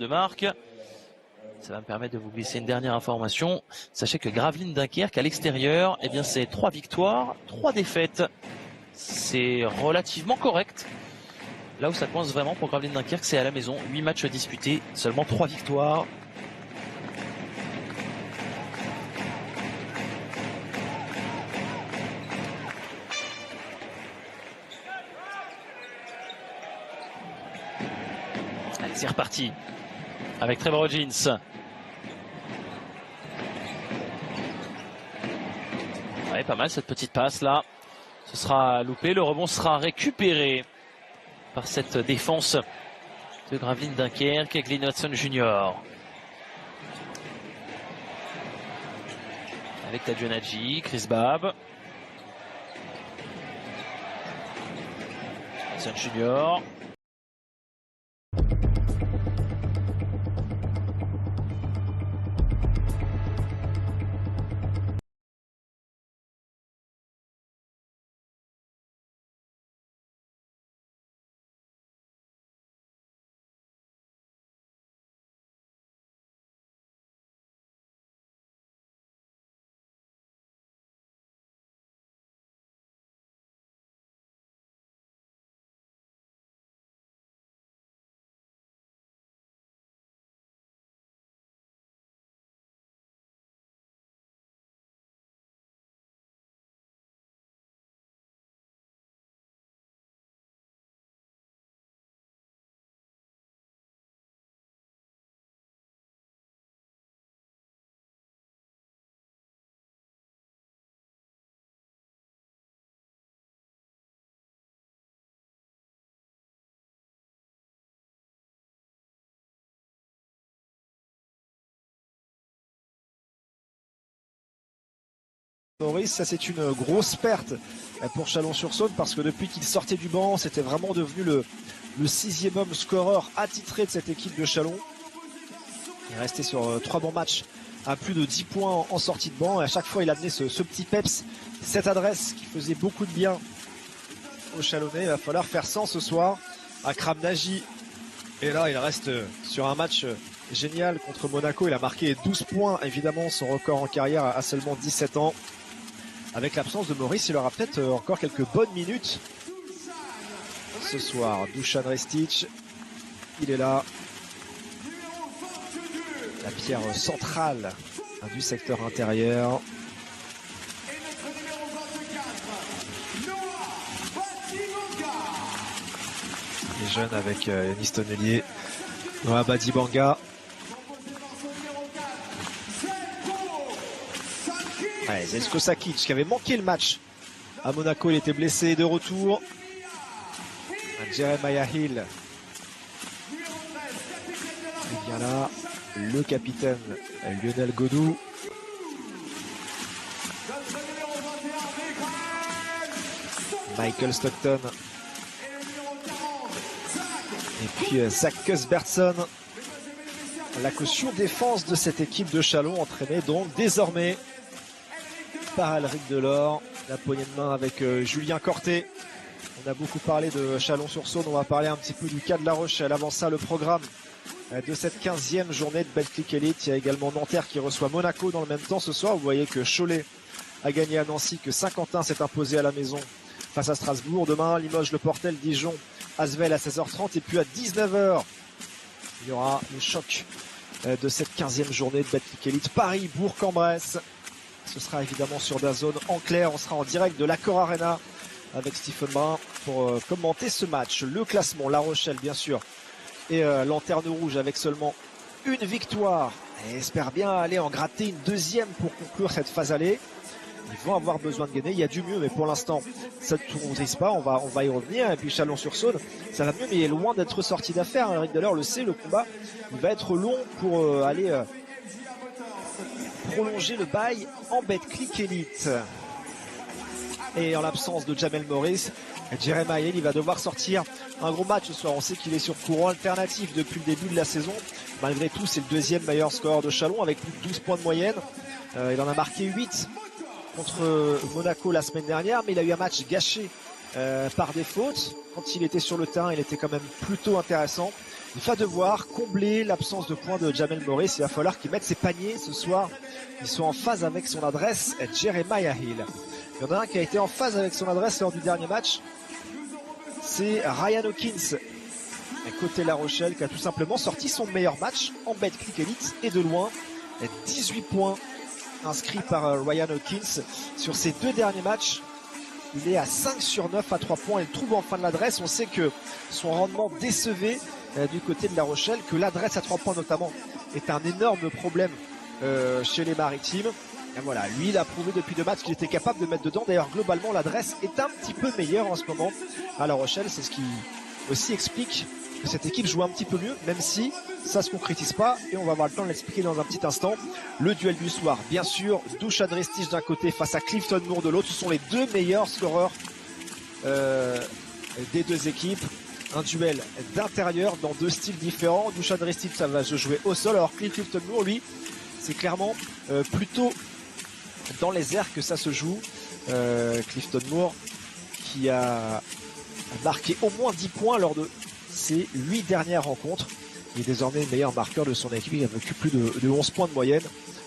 de marque. Ça va me permettre de vous glisser une dernière information. Sachez que Gravelines Dunkerque à l'extérieur, eh bien c'est 3 victoires, 3 défaites. C'est relativement correct. Là où ça coince vraiment pour Gravelines Dunkerque, c'est à la maison. 8 matchs disputés, seulement 3 victoires. Allez, c'est reparti avec Trevor Hodgins. Ouais, pas mal cette petite passe là. Ce sera loupé, le rebond sera récupéré par cette défense de Gravelines Dunkerque. Glyn Hudson Jr. avec Tadjonadji, Chris Babb. Hudson Jr. Maurice, ça c'est une grosse perte pour Chalon-sur-Saône parce que depuis qu'il sortait du banc, c'était vraiment devenu le 6e homme scoreur attitré de cette équipe de Chalon. Il est resté sur 3 bons matchs à plus de 10 points en sortie de banc et à chaque fois il amenait ce petit peps, cette adresse qui faisait beaucoup de bien aux Chalonnais. Il va falloir faire 100 ce soir. Akram Nagy, et là il reste sur un match génial contre Monaco. Il a marqué 12 points, évidemment son record en carrière à seulement 17 ans. Avec l'absence de Maurice, il aura peut-être encore quelques bonnes minutes ce soir. Dusan Restic, il est là. La pierre centrale du secteur intérieur. Les jeunes avec Yanis Tonnelier. Noah Badibanga. Allez, Zeljko Sakic qui avait manqué le match à Monaco, il était blessé, de retour. Jeremiah Hill. Et bien là, le capitaine Lionel Godou. Michael Stockton. Et puis Zach Cuthbertson. La caution défense de cette équipe de Chalon, entraînée donc désormais par Alric Delors. La poignée de main avec Julien Corté. On a beaucoup parlé de Chalon-sur-Saône, on va parler un petit peu du cas de La Rochelle. Avant ça, le programme de cette 15e journée de Betclic Elite. Il y a également Nanterre qui reçoit Monaco dans le même temps ce soir. Vous voyez que Cholet a gagné à Nancy, que Saint-Quentin s'est imposé à la maison face à Strasbourg. Demain, Limoges, Le Portel, Dijon, Asvel à 16h30. Et puis à 19h, il y aura le choc de cette 15e journée de Betclic Elite. Paris, Bourg-en-Bresse. Ce sera évidemment sur DAZN en clair. On sera en direct de l'Accor Arena avec Stephen Brun pour commenter ce match. Le classement, La Rochelle bien sûr, et Lanterne Rouge avec seulement une victoire. Et espère bien aller en gratter une deuxième pour conclure cette phase aller. Ils vont avoir besoin de gagner, il y a du mieux, mais pour l'instant ça ne tourne pas, on va y revenir. Et puis Chalon-sur-Saône, ça va mieux, mais il est loin d'être sorti d'affaire. Eric Delors le sait, le combat il va être long pour aller prolonger le bail en Betclic Elite. Et en l'absence de Jamel Maurice, Jeremiah Hill, il va devoir sortir un gros match ce soir. On sait qu'il est sur courant alternatif depuis le début de la saison. Malgré tout, c'est le 2e meilleur scoreur de Chalon avec plus de 12 points de moyenne. Il en a marqué 8 contre Monaco la semaine dernière, mais il a eu un match gâché par des fautes. Quand il était sur le terrain, il était quand même plutôt intéressant. Il va devoir combler l'absence de points de Jamel Morris. Il va falloir qu'il mette ses paniers ce soir. Ils sont en phase avec son adresse, Jeremiah Hill. Il y en a un qui a été en phase avec son adresse lors du dernier match. C'est Ryan Hawkins, côté La Rochelle, qui a tout simplement sorti son meilleur match en Betclic Elite et de loin. 18 points inscrits par Ryan Hawkins sur ses 2 derniers matchs. Il est à 5 sur 9 à 3 points. Il trouve enfin de l'adresse. On sait que son rendement décevait du côté de La Rochelle, que l'adresse à 3 points notamment est un énorme problème chez les Maritimes. Et voilà, lui il a prouvé depuis 2 matchs qu'il était capable de mettre dedans. D'ailleurs globalement l'adresse est un petit peu meilleure en ce moment à La Rochelle. C'est ce qui aussi explique que cette équipe joue un petit peu mieux, même si ça se concrétise pas, et on va avoir le temps de l'expliquer dans un petit instant. Le duel du soir, bien sûr, Dusan Drestić d'un côté face à Clifton Moore de l'autre. Ce sont les 2 meilleurs scoreurs des 2 équipes. Un duel d'intérieur dans 2 styles différents. Dusan Drestić, ça va se jouer au sol, alors Clifton Moore, lui, c'est clairement plutôt dans les airs que ça se joue. Clifton Moore qui a marqué au moins 10 points lors de ses 8 dernières rencontres. Il est désormais le meilleur marqueur de son équipe. Il a vécu plus de 11 points de moyenne.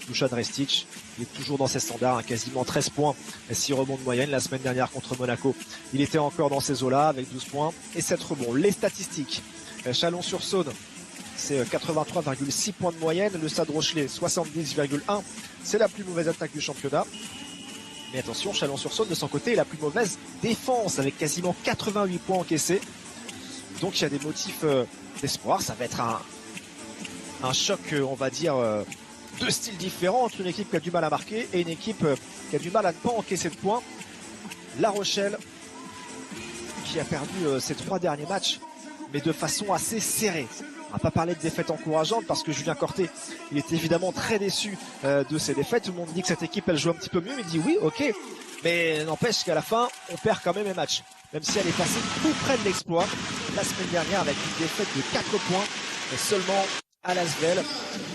Dusan Drestić, il est toujours dans ses standards, quasiment 13 points, 6 rebonds de moyenne. La semaine dernière contre Monaco, il était encore dans ces eaux-là avec 12 points et 7 rebonds. Les statistiques, Chalon-sur-Saône, c'est 83,6 points de moyenne. Le Stade Rochelet, 70,1. C'est la plus mauvaise attaque du championnat. Mais attention, Chalon-sur-Saône, de son côté, est la plus mauvaise défense, avec quasiment 88 points encaissés. Donc il y a des motifs d'espoir. Ça va être un choc, on va dire, 2 styles différents entre une équipe qui a du mal à marquer et une équipe qui a du mal à ne pas encaisser de points. La Rochelle, qui a perdu ses 3 derniers matchs, mais de façon assez serrée. On va pas parler de défaites encourageantes parce que Julien Corté, il est évidemment très déçu de ces défaites. Tout le monde dit que cette équipe, elle joue un petit peu mieux. Il dit oui, ok, mais n'empêche qu'à la fin, on perd quand même les matchs. Même si elle est passée tout près de l'exploit la semaine dernière avec une défaite de 4 points, mais seulement à Lasvel,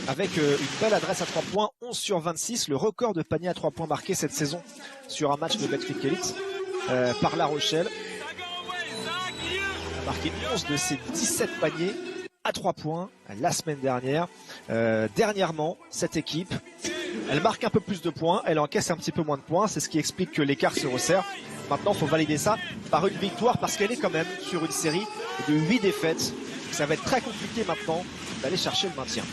avec une belle adresse à 3 points, 11 sur 26, le record de panier à 3 points marqué cette saison sur un match de Betclic Elite par La Rochelle. Elle a marqué 11 de ses 17 paniers à 3 points la semaine dernière. Dernièrement, cette équipe, elle marque un peu plus de points, elle encaisse un petit peu moins de points, c'est ce qui explique que l'écart se resserre. Maintenant, il faut valider ça par une victoire parce qu'elle est quand même sur une série de 8 défaites. Ça va être très compliqué maintenant d'aller chercher le maintien.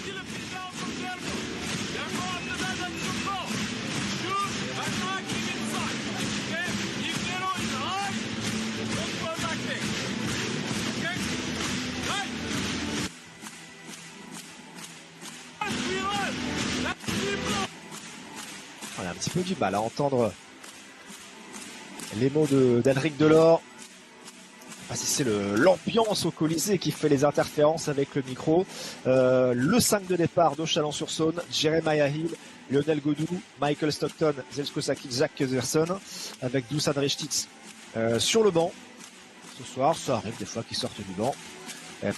On a un petit peu du mal à entendre les mots d'Alric Delors. Ah, si c'est l'ambiance au Colisée qui fait les interférences avec le micro. Le 5 de départ de Chalon-sur-Saône, Jeremiah Hill, Lionel Godou, Michael Stockton, Zeljko Sakic, Zach Kezerson, avec Dusan Drestić sur le banc. Ce soir, ça arrive des fois qu'ils sortent du banc.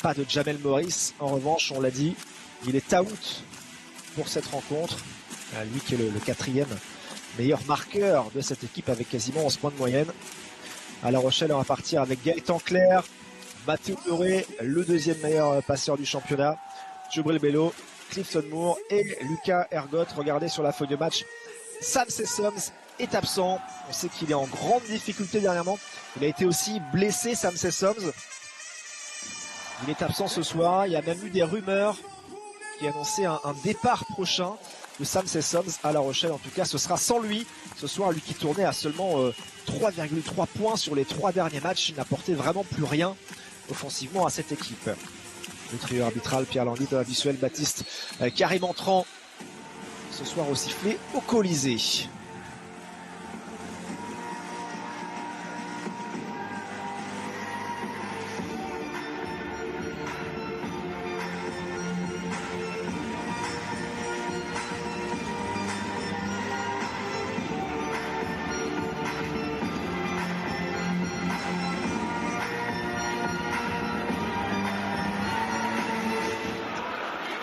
Pas de Jamel Morris. En revanche, on l'a dit, il est out pour cette rencontre. Lui qui est le 4e meilleur marqueur de cette équipe avec quasiment 11 points de moyenne. À La Rochelle, on va partir avec Gaëtan Clerc, Mathéo Doré, le 2e meilleur passeur du championnat, Djibril Bello, Clifton Moore et Lucas Ergoth. Regardez sur la feuille de match, Sam Sessoms est absent. On sait qu'il est en grande difficulté dernièrement. Il a été aussi blessé, Sam Sessoms. Il est absent ce soir. Il y a même eu des rumeurs qui annonçaient un départ prochain de Sam Sessoms à La Rochelle. En tout cas, ce sera sans lui ce soir, lui qui tournait à seulement 3,3 points sur les 3 derniers matchs. Il n'apportait vraiment plus rien offensivement à cette équipe. Le trio arbitral, Pierre Landy, Thomas Visuel, Baptiste, Karim entrant ce soir au sifflet au Colisée.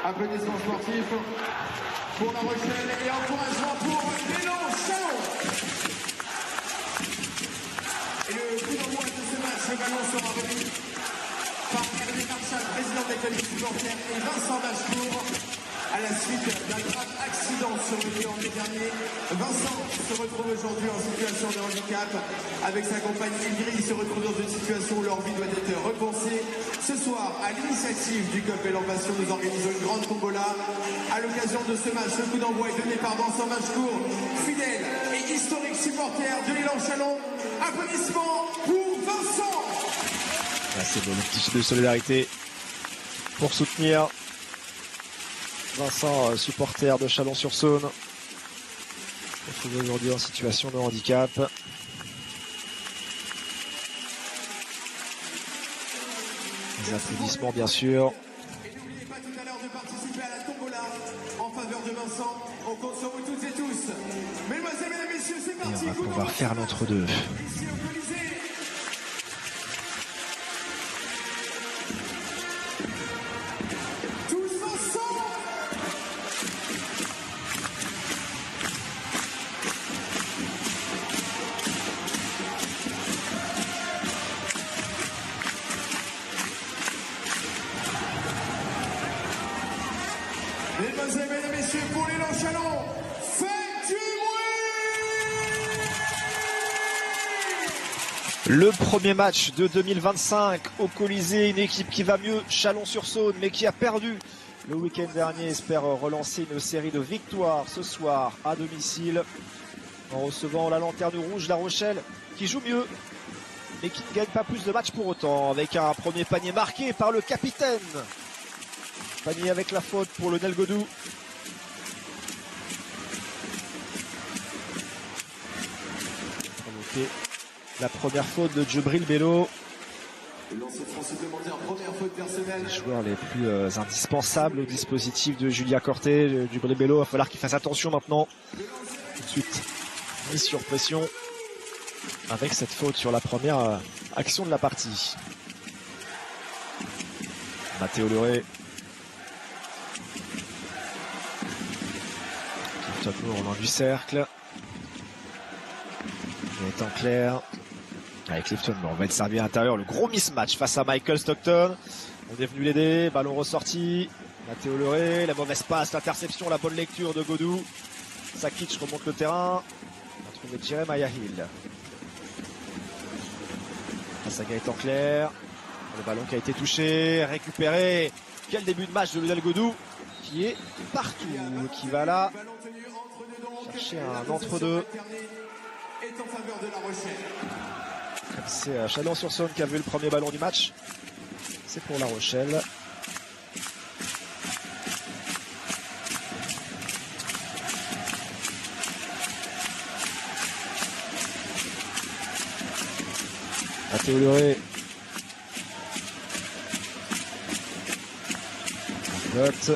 Applaudissements sportifs pour La Rochelle et encouragement pour Lénon Chalon. Et le coup d'envoi de ce match, le ballon sera remis par Hervé Marchand. Maréchal, président de l'école des supporters, et Vincent Bachecourt. À la suite d'un grave accident survenu en mai dernier, Vincent se retrouve aujourd'hui en situation de handicap. Avec sa compagne Ingrid, il se retrouve dans une situation où leur vie doit être repensée. Ce soir, à l'initiative du Club Belle en Passion, nous organisons une grande tombola. À l'occasion de ce match, le coup d'envoi est donné par Vincent Bachecourt, fidèle et historique supporter de l'Élan Chalon. Applaudissements pour Vincent. Ah, c'est bon, le petit geste de solidarité pour soutenir Vincent, supporter de Chalon-sur-Saône, retrouvé aujourd'hui en situation de handicap. Les applaudissements bien sûr. Et n'oubliez pas tout à l'heure de participer à la tombola en faveur de Vincent. On compte sur vous toutes et tous. Mesdemoiselles, mesdames, messieurs, c'est Et parti. on va pouvoir faire l'entre-deux. Ici au Colisée. Tous ensemble. Mesdemoiselles, mesdames, messieurs, pour l'Élan Chalon, faites du bruit! Le premier match de 2025 au Colisée, une équipe qui va mieux, Chalon-sur-Saône, mais qui a perdu le week-end dernier, espère relancer une série de victoires ce soir à domicile en recevant la Lanterne Rouge La Rochelle, qui joue mieux, mais qui ne gagne pas plus de matchs pour autant, avec un premier panier marqué par le capitaine. Panier avec la faute pour le Nelgodou. Provoqué la première faute de Djibril Bello. Le lancer franc supplémentaire, première faute personnelle. Les joueurs les plus indispensables au dispositif de Julia Corté, Djibril Bello. Il va falloir qu'il fasse attention maintenant. Tout de suite, mise sur pression avec cette faute sur la première action de la partie. Mathéo Loré. Clifton au loin du cercle. Il est en clair. Avec Clifton, on va être servi à l'intérieur. Le gros mismatch face à Michael Stockton. On est venu l'aider. Ballon ressorti. Mathéo Loré. La mauvaise passe, l'interception, la bonne lecture de Godou. Sakic remonte le terrain. On va trouver Jeremiah Hill. Face à Gaëtan Clair. Le ballon qui a été touché, récupéré. Quel début de match de Lionel Godou qui est partout, qui va là chercher un entre-deux. Est en faveur de La Rochelle. C'est Chalon-sur-Saône qui a vu le premier ballon du match. C'est pour La Rochelle. Mathéo Loré. Note.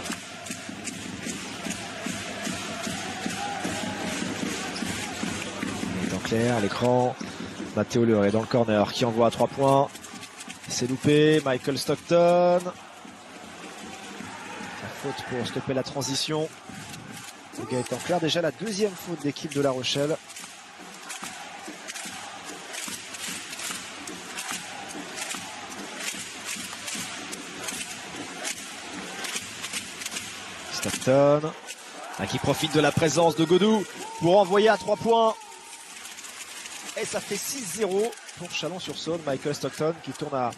Il est en clair, l'écran. Mathéo Loré dans le corner qui envoie à 3 points. C'est loupé. Michael Stockton. La faute pour stopper la transition. Le gars est en clair. Déjà la deuxième faute d'équipe de La Rochelle. Stockton qui profite de la présence de Godou pour envoyer à 3 points. Et ça fait 6-0 pour Chalon-sur-Saône. Michael Stockton qui tourne à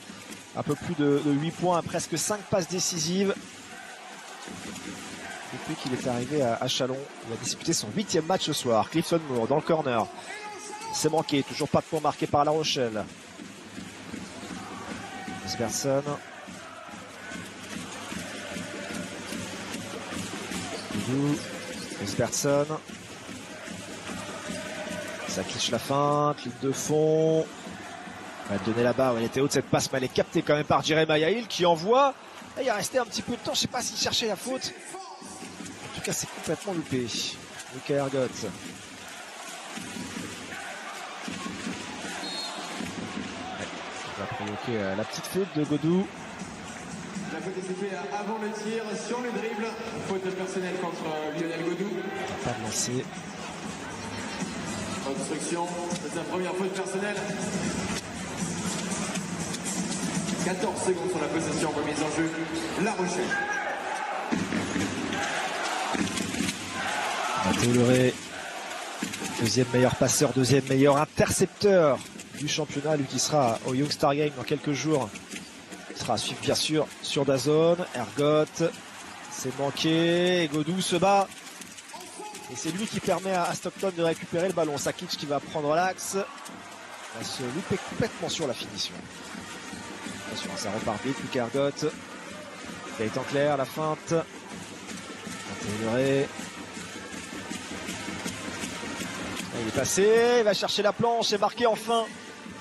un peu plus de 8 points, presque 5 passes décisives. Depuis qu'il est arrivé à Chalon, il a disputé son 8e match ce soir. Clifton Moore dans le corner. C'est manqué, toujours pas de points marqués par La Rochelle. Osberson. Osberson. Ça cliche la fin, clip de fond. On va donner là-bas, elle était haute cette passe, mais elle est captée quand même par Jeremiah Hill qui envoie. Et il a resté un petit peu de temps, je sais pas s'il cherchait la faute. En tout cas, c'est complètement loupé. Lucas Ergot. On va provoquer la petite faute de Godou. La faute est effectuée avant le tir, sur le dribble. Faute personnelle contre Lionel Godou. Pas de lancer. Obstruction de sa première faute personnelle. 14 secondes sur la possession, remise en jeu, La Rochelle. Mathéo Leray, deuxième meilleur passeur, deuxième meilleur intercepteur du championnat, lui qui sera au Young Star Game dans quelques jours. Il sera à suivre bien sûr sur DAZN. Ergotte, c'est manqué, Godou se bat. Et c'est lui qui permet à Stockton de récupérer le ballon. Sakic qui va prendre l'axe. Il va se louper complètement sur la finition. Attention, ça repart vite, plus qu'Ergotte. Gaëtan Clair, la feinte. Mathéo Leray. Il est passé, il va chercher la planche et marquer enfin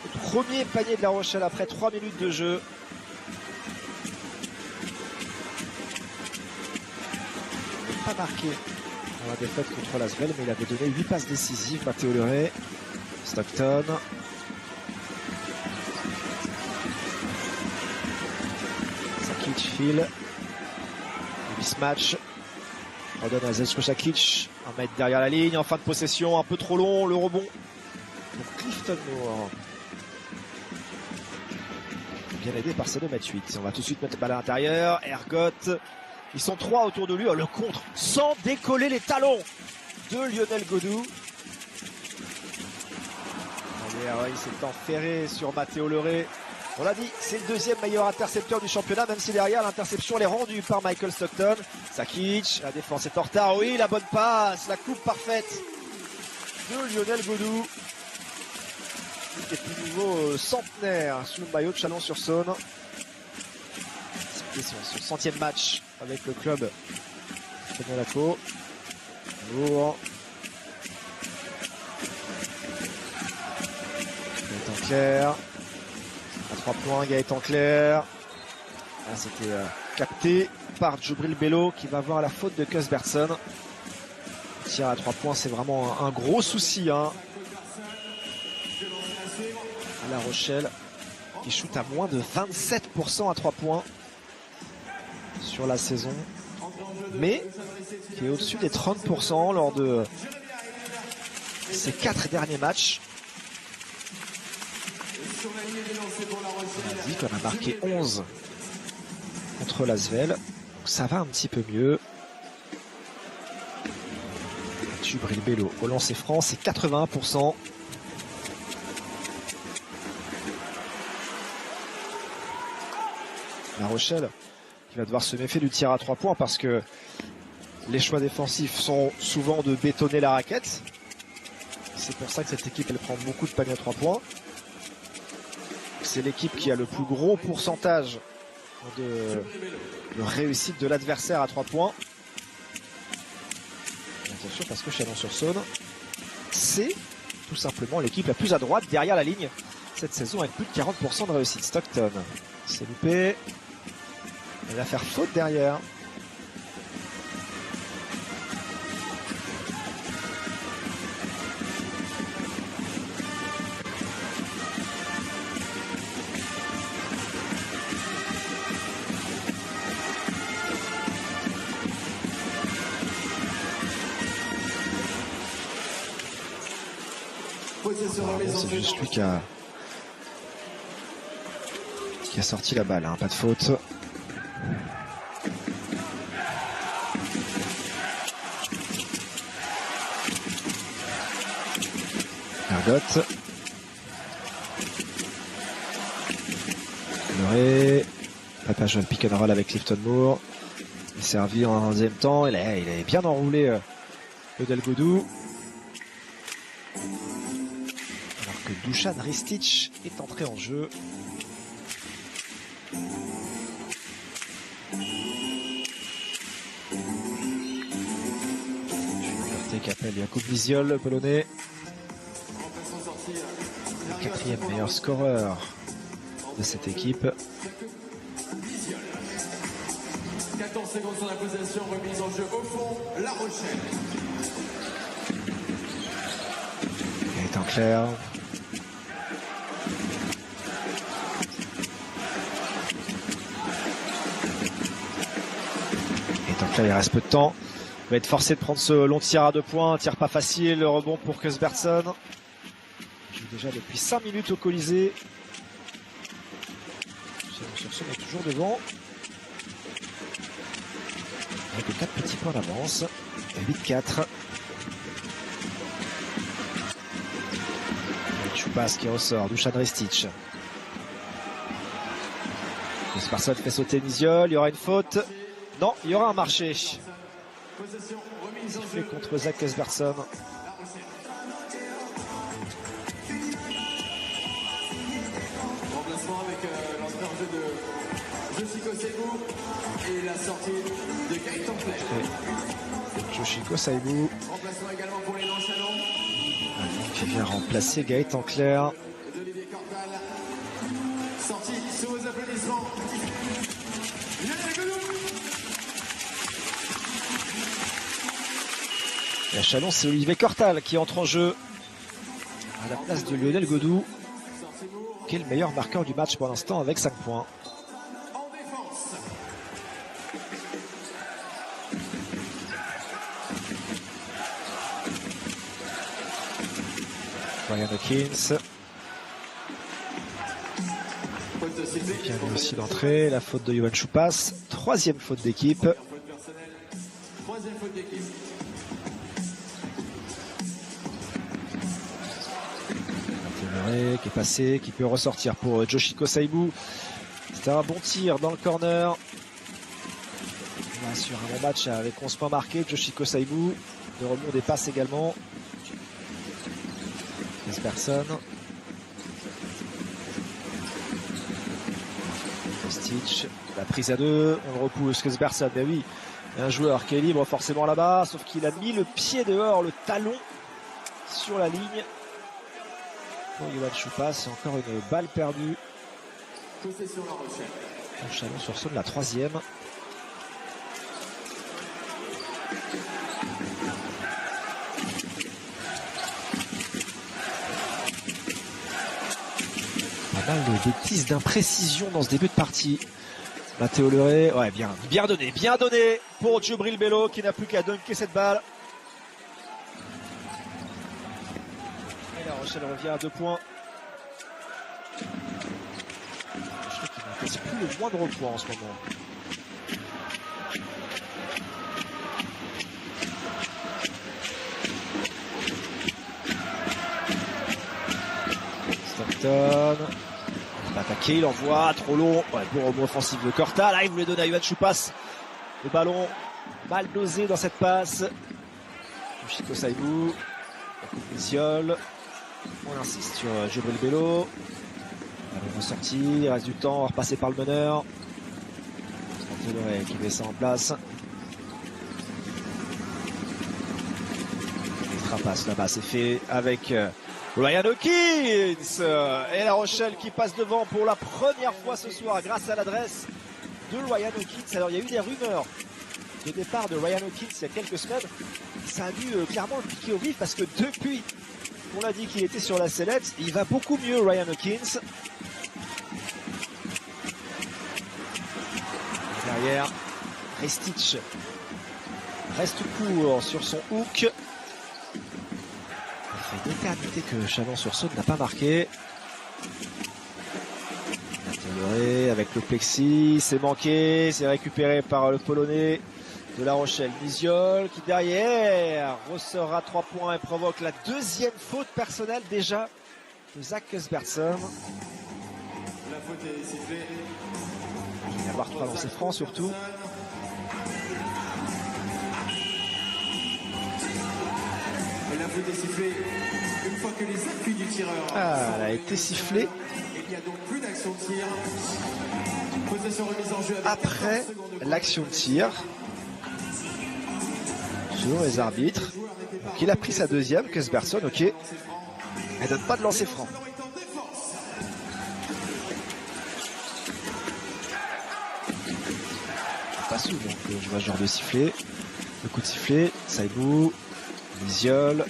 le premier panier de La Rochelle après 3 minutes de jeu. Il n'a pas marqué dans la défaite contre l'Asvel, mais il avait donné 8 passes décisives. Mathéo Leray, Stockton. Sakic file. Mismatch. On donne à Zeljko Sakic. 1 mètre derrière la ligne, en fin de possession, un peu trop long, le rebond pour Clifton Moore. Bien aidé par ses 2,8 m. On va tout de suite mettre le ballon à l'intérieur. Ergotte, ils sont 3 autour de lui. Oh, le contre, sans décoller les talons de Lionel Godou. Allez, il s'est enferré sur Mathéo Leray. On l'a dit, c'est le deuxième meilleur intercepteur du championnat, même si derrière l'interception est rendue par Michael Stockton. Sakic, la défense est en retard, oui, la bonne passe, la coupe parfaite de Lionel Godou. Qui est plus nouveau centenaire sous le maillot de Chalon-sur-Saône. C'était son 100e match avec le club de Monaco. Lourd. Gaëtan Clair. À 3 points, Gaëtan Clair. Ah, c'était capté par Djibril Bello qui va voir la faute de Cusbertson. Tir à 3 points, c'est vraiment un gros souci. Hein. À La Rochelle, qui shoot à moins de 27% à 3 points sur la saison. Mais qui est au-dessus des 30% lors de ses 4 derniers matchs. On a dit qu'on a marqué 11 contre l'Asvel. Donc ça va un petit peu mieux. Djibril Bello au lancer franc, c'est 81%. La Rochelle qui va devoir se méfier du tir à 3 points parce que les choix défensifs sont souvent de bétonner la raquette. C'est pour ça que cette équipe elle prend beaucoup de paniers à 3 points. C'est l'équipe qui a le plus gros pourcentage de réussite de l'adversaire à 3 points. Attention parce que Chalon-sur-Saône, c'est tout simplement l'équipe la plus à droite derrière la ligne cette saison avec plus de 40% de réussite. Stockton, c'est loupé. Il va faire faute derrière. C'est juste lui qui a sorti la balle, hein, pas de faute. Ergotte. Leray. Papa joue le pick and roll avec Clifton Moore. Il est servi en deuxième temps. Il est bien enroulé Lionel Godou. Alors que Dusan Ristic est entré en jeu. Qu'appelle Jakub Liziol, le Polonais. Le quatrième meilleur scoreur de cette équipe. 14 secondes sur la possession, remise en jeu au fond, La Rochelle. Gaëtan Clair. Gaëtan Clair, il reste peu de temps. Il va être forcé de prendre ce long tir à 2 points. Un tir pas facile, le rebond pour Cusbertson. Il joue déjà depuis 5 minutes au Colisée. Chalon-sur-Saône est toujours devant. Avec 4 petits points d'avance. 8-4. Choupas qui ressort. Dusan Ristic. Sparson fait sauter Niziol. Il y aura une faute. Non, il y aura un marché. Sifflé contre Zach Esberson. Remplacement avec l'entrée en jeu de Yoshiko Saibu et la sortie de Gaëtan Clair. Yoshiko Saibu. Remplacement également pour les Chalon. Qui vient remplacer Gaëtan Clair. D'Olivier Cortal. Sortie sous vos applaudissements. Lionel Godou. Et à Chalon, c'est Olivier Cortal qui entre en jeu à la place de Lionel Godou, qui est le meilleur marqueur du match pour l'instant avec 5 points. En défense. Ryan Hawkins. Faute sifflée. Bien vu aussi d'entrée, la faute de Johan Choupas. 3e faute d'équipe. Faute personnelle. 3e faute d'équipe. Qui est passé, qui peut ressortir pour Yoshiko Saibu. C'était un bon tir dans le corner. Là, sur un bon match avec 11 points marqués, Yoshiko Saibu. De rebond des passes également. Personne. Stitch, la prise à 2, on le repousse, Kesberson, ben oui, un joueur qui est libre forcément là-bas, sauf qu'il a mis le pied dehors, le talon sur la ligne. Pour Johan Choupas, c'est encore une balle perdue. Possession La Rochelle. Chalon-sur-Saône, la 3e. Pas mal de bêtises, d'imprécision dans ce début de partie. Matteo Leray, ouais, bien donné pour Djibril Bello qui n'a plus qu'à dunker cette balle. Et La Rochelle revient à 2 points. Je crois qu'il n'encaisse plus le moindre point en ce moment. Stockton. Il va attaquer, il envoie, trop long. Ouais, bon rebond offensif de Corta. Là, il voulait donner à Johan Choupas. Le ballon mal dosé dans cette passe. Yoshiko Saibu. Niziol. On insiste sur Djibril Bello. Ballon ressorti, il reste du temps, on va repasser par le meneur. Qui met ça en place. Les trapas là-bas, c'est fait avec Ryan Hawkins. Et La Rochelle qui passe devant pour la première fois ce soir grâce à l'adresse de Ryan Hawkins. Alors il y a eu des rumeurs de départ de Ryan Hawkins il y a quelques semaines. Ça a dû clairement le piquer au vif parce que depuis qu'on a dit qu'il était sur la sellette, il va beaucoup mieux Ryan Hawkins. Derrière, Ristic reste court sur son hook. Ça fait une éternité que Chalon-sur-Saône n'a pas marqué. Toléré avec le plexi, c'est manqué, c'est récupéré par le Polonais de La Rochelle. Niziol qui derrière ressort à 3 points et provoque la 2e faute personnelle déjà de Zach Esberson. La faute est sifflée. Il va y avoir 3 lancers francs surtout. Et la faute est sifflée une fois que les appuis du tireur. Elle a été sifflée. Il n'y a donc plus d'action de tir. Possession remise en jeu avec Après 14 secondes de l'action de tir, selon les arbitres, donc il a pris sa 2e, Kesberson, ok. Elle donne pas de lancer franc. Pas souvent que je vois ce genre de sifflet. Le coup de sifflet, Saibu, Niziol.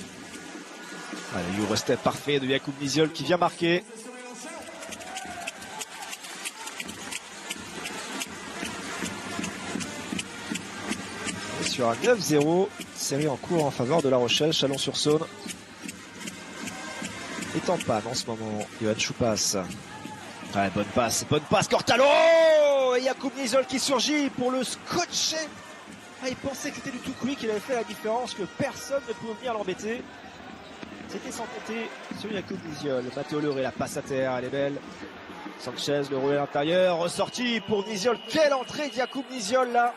Voilà, le Eurostep parfait de Jakub Niziol qui vient marquer. Et sur un 9-0, série en cours en faveur de La Rochelle, Chalon-sur-Saône est en panne en ce moment. Johan Choupas Ouais, bonne passe, Cortalo. Et Jakub Niziol qui surgit pour le scotcher. Ah, il pensait que c'était du tout quick, qu'il avait fait la différence, que personne ne pouvait venir l'embêter. C'était sans compter sur Jakub Niziol. Matteo Leuré, la passe à terre, elle est belle. Sanchez, le roulé à l'intérieur, ressorti pour Niziol. Quelle entrée de Jakub Niziol là.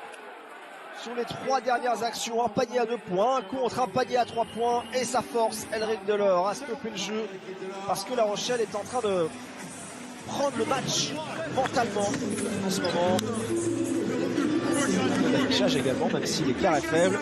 Sur les 3 dernières actions, un panier à 2 points, un contre, un panier à 3 points. Et sa force, Elric Delors, a stoppé le jeu. Parce que La Rochelle est en train de prendre le match mentalement en ce moment. L'affichage également, même si l'écart est faible.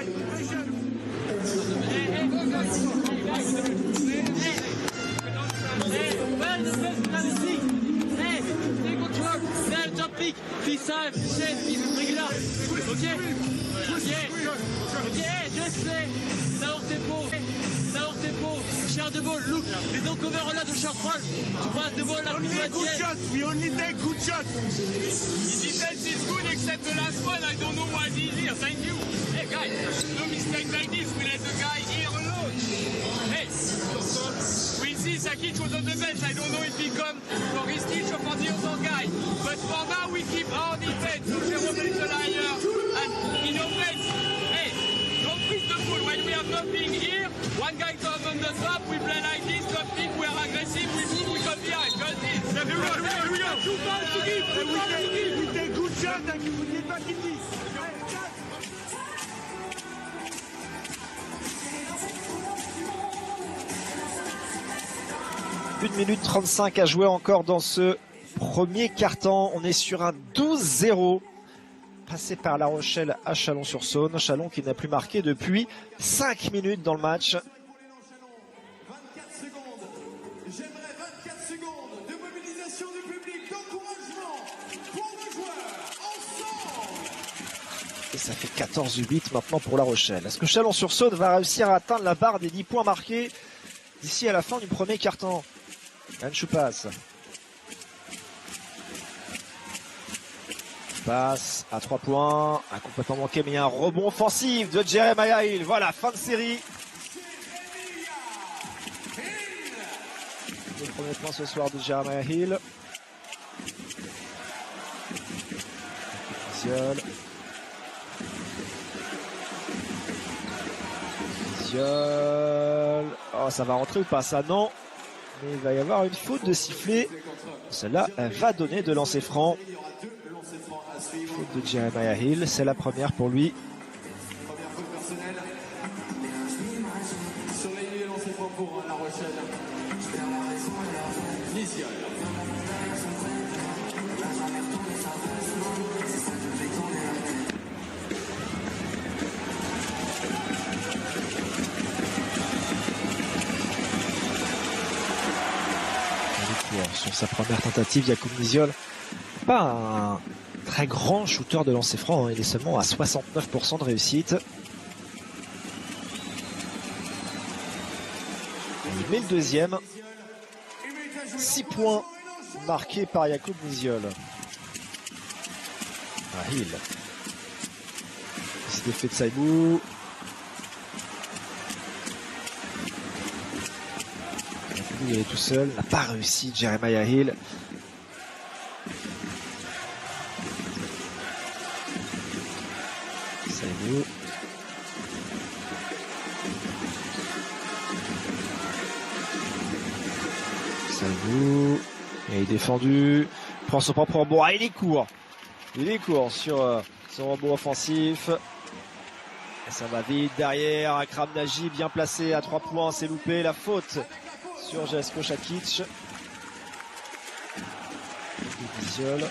Share the ball, look, they don't cover a lot of short ball. To pass the ball like good shots, we only take good shots. The defense is good except the last one, I don't know why he's here, thank you. Hey guys, no mistake like this, we let the guy here alone. Hey, we see Sakic was on the bench, I don't know if he come for his teach or for the other guy. But for now we keep our defense, so Jerome is a liar. And in offense, hey, don't push the ball when we have nothing here. One guy comes on the top, we play like this, top pick, we are aggressive, we move, we come behind. Just this. Here we go. Two balls to give, we take good shots, and we get back in this. 1 minute 35 à jouer encore dans ce premier quart-temps. On est sur un 12-0. Passé par La Rochelle à Chalon-sur-Saône. Chalon qui n'a plus marqué depuis 5 minutes dans le match. 24 secondes. J'aimerais 24 secondes de mobilisation du public, d'encouragement pour nos joueurs. Ensemble. Et ça fait 14-8 maintenant pour La Rochelle. Est-ce que Chalon-sur-Saône va réussir à atteindre la barre des 10 points marqués d'ici à la fin du premier quart-temps? Yann Choupas. Passe à 3 points, un complètement manqué, mais il y a un rebond offensif de Jeremiah Hill. Voilà, fin de série. Le premier point ce soir de Jeremiah Hill. Ziol. Oh, ça va rentrer ou pas ça? Non. Mais il va y avoir une faute de sifflet. Celle-là, elle va donner de lancer franc. Faute de Jeremiah Hill, c'est la première pour lui. Première faute personnelle. Sur les lieux lancés francs pour La Rochelle. Niziol. Sur sa première tentative, Jakub Niziol, pas un très grand shooter de lancer franc, hein. Il est seulement à 69% de réussite. Il met le deuxième. 6 points marqués par Jakub Niziol. Ah, Hill. C'est l'effet de Saibou. Il est tout seul, n'a pas réussi Jeremiah Hill. Saibou. Saibou. Et il est défendu. Prend son propre rebond. Ah, il est court. Il est court sur son rebond offensif. Et ça va vite derrière. Akram Nagy bien placé à 3 points. C'est loupé. La faute sur Jesko Šakić. Niziol.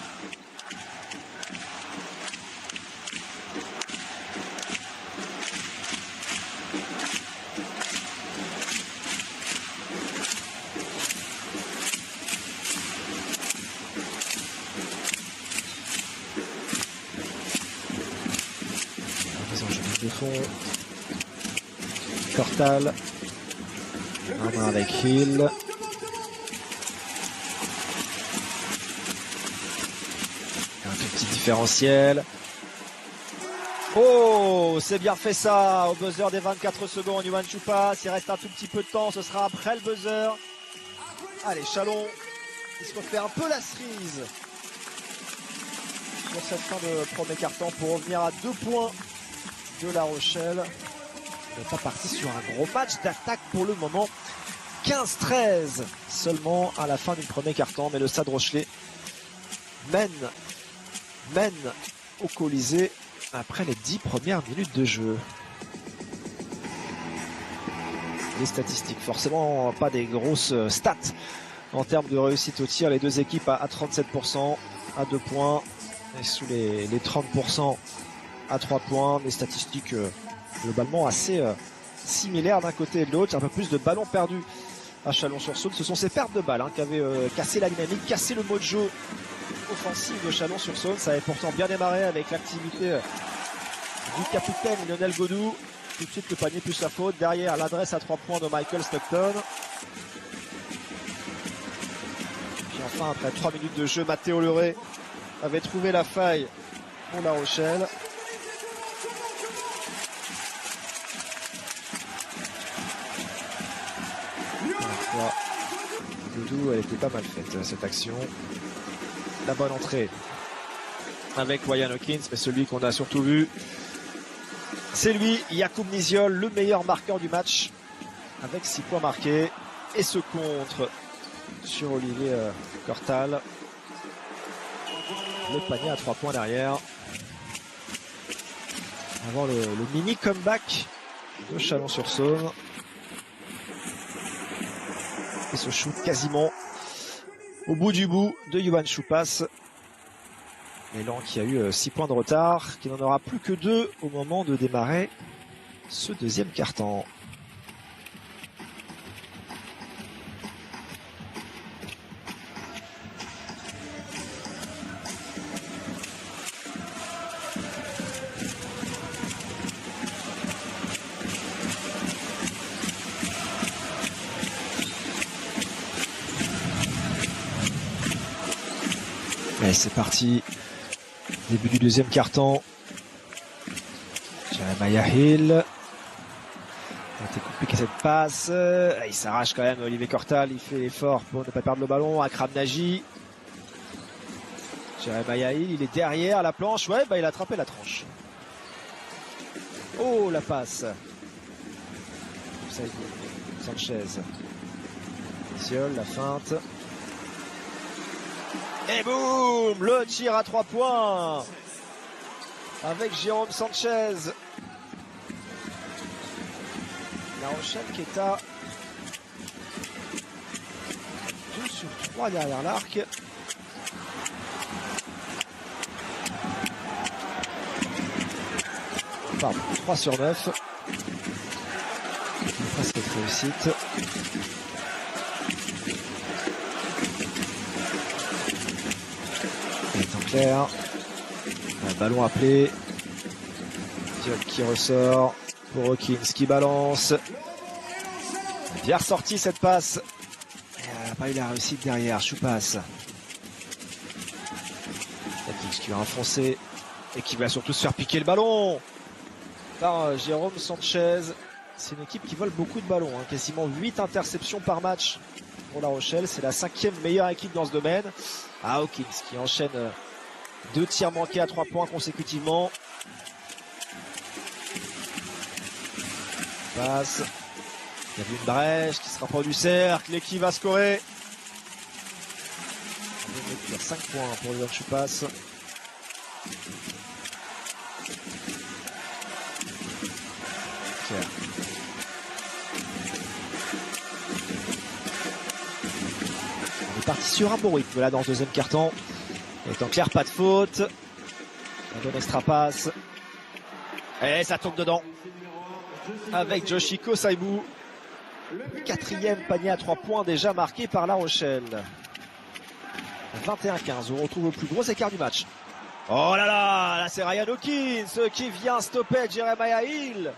De fond. Cortal. Un main avec Hill. Un tout petit différentiel. Oh, c'est bien fait ça. Au buzzer des 24 secondes, Yohan Choupas. Il reste un tout petit peu de temps. Ce sera après le buzzer. Allez, Chalon qui se refait un peu la cerise sur cette fin de premier quart-temps pour revenir à 2 points de La Rochelle. On n'est pas parti sur un gros match d'attaque pour le moment. 15-13 seulement à la fin du premier quart-temps, mais le Stade Rochelais mène au Colisée après les 10 premières minutes de jeu. Les statistiques, forcément pas des grosses stats en termes de réussite au tir. Les deux équipes à 37%, à 2 points, et sous les 30% à 3 points. Des statistiques globalement assez similaires d'un côté et de l'autre. Un peu plus de ballons perdus à Chalon-sur-Saône. Ce sont ces pertes de balles qui avaient cassé la dynamique, cassé le mojo offensif de Chalon-sur-Saône. Ça avait pourtant bien démarré avec l'activité du capitaine Lionel Godou. Tout de suite le panier plus la faute. Derrière l'adresse à 3 points de Michael Stockton. Puis enfin après 3 minutes de jeu, Mathéo Leray avait trouvé la faille pour La Rochelle. Godou, elle était pas mal faite cette action. La bonne entrée avec Ryan Hawkins, mais celui qu'on a surtout vu, c'est lui, Yacoub Niziol, le meilleur marqueur du match, avec 6 points marqués. Et ce contre sur Olivier Cortal. Le panier à 3 points derrière. Avant le mini comeback de Chalon-sur-Saône. Et ce shoot quasiment au bout du bout de Yohan Choupas. L'élan qui a eu 6 points de retard, qui n'en aura plus que 2 au moment de démarrer ce deuxième quart-temps. Allez, c'est parti. Début du deuxième quart-temps. Jeremiah Hill. Ça a été compliqué cette passe. Il s'arrache quand même Olivier Cortal. Il fait l'effort pour ne pas perdre le ballon. Akram Nagy. Jeremiah Hill, il est derrière la planche. Ouais, il a attrapé la tranche. Oh, la passe. Sanchez. Ziol, la feinte. Et boum, le tir à 3 points avec Jérôme Sanchez. La Rochelle qui est à 2 sur 3 derrière l'arc. Pardon, 3 sur 9. Presque réussite. Un ballon appelé. Diop qui ressort pour Hawkins qui balance. Bien ressorti cette passe. Elle n'a pas eu la réussite derrière. Choupas. Hawkins qui va enfoncer et qui va surtout se faire piquer le ballon par Jérôme Sanchez. C'est une équipe qui vole beaucoup de ballons. Quasiment 8 interceptions par match pour La Rochelle. C'est la 5e meilleure équipe dans ce domaine. Hawkins qui enchaîne 2 tirs manqués à 3 points consécutivement. Passe. Il y a une brèche qui se rapproche du cercle et qui va scorer. Il y a 5 points pour Yohan Choupas. On est parti sur un bon rythme là dans le deuxième quart-temps. Étant clair, pas de faute. On donne extra passe. Et ça tombe dedans. Avec Joshiko Saibou. 4e panier à 3 points déjà marqué par La Rochelle. 21-15. On retrouve le plus gros écart du match. Oh là là, là c'est Ryan Hawkins qui vient stopper Jeremiah Hill.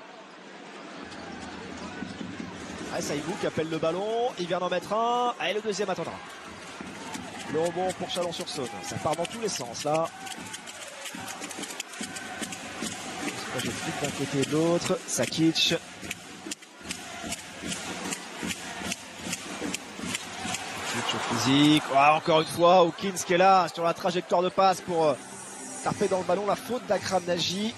Saibou qui appelle le ballon. Il vient d'en mettre un. Et le deuxième attendra. Le rebond pour Chalon-sur-Saône. Ça part dans tous les sens là. On se projette vite d'un côté et de l'autre. Sakic. physique. Encore une fois, Hawkins qui est là sur la trajectoire de passe pour taper dans le ballon. La faute d'Akram Nagy.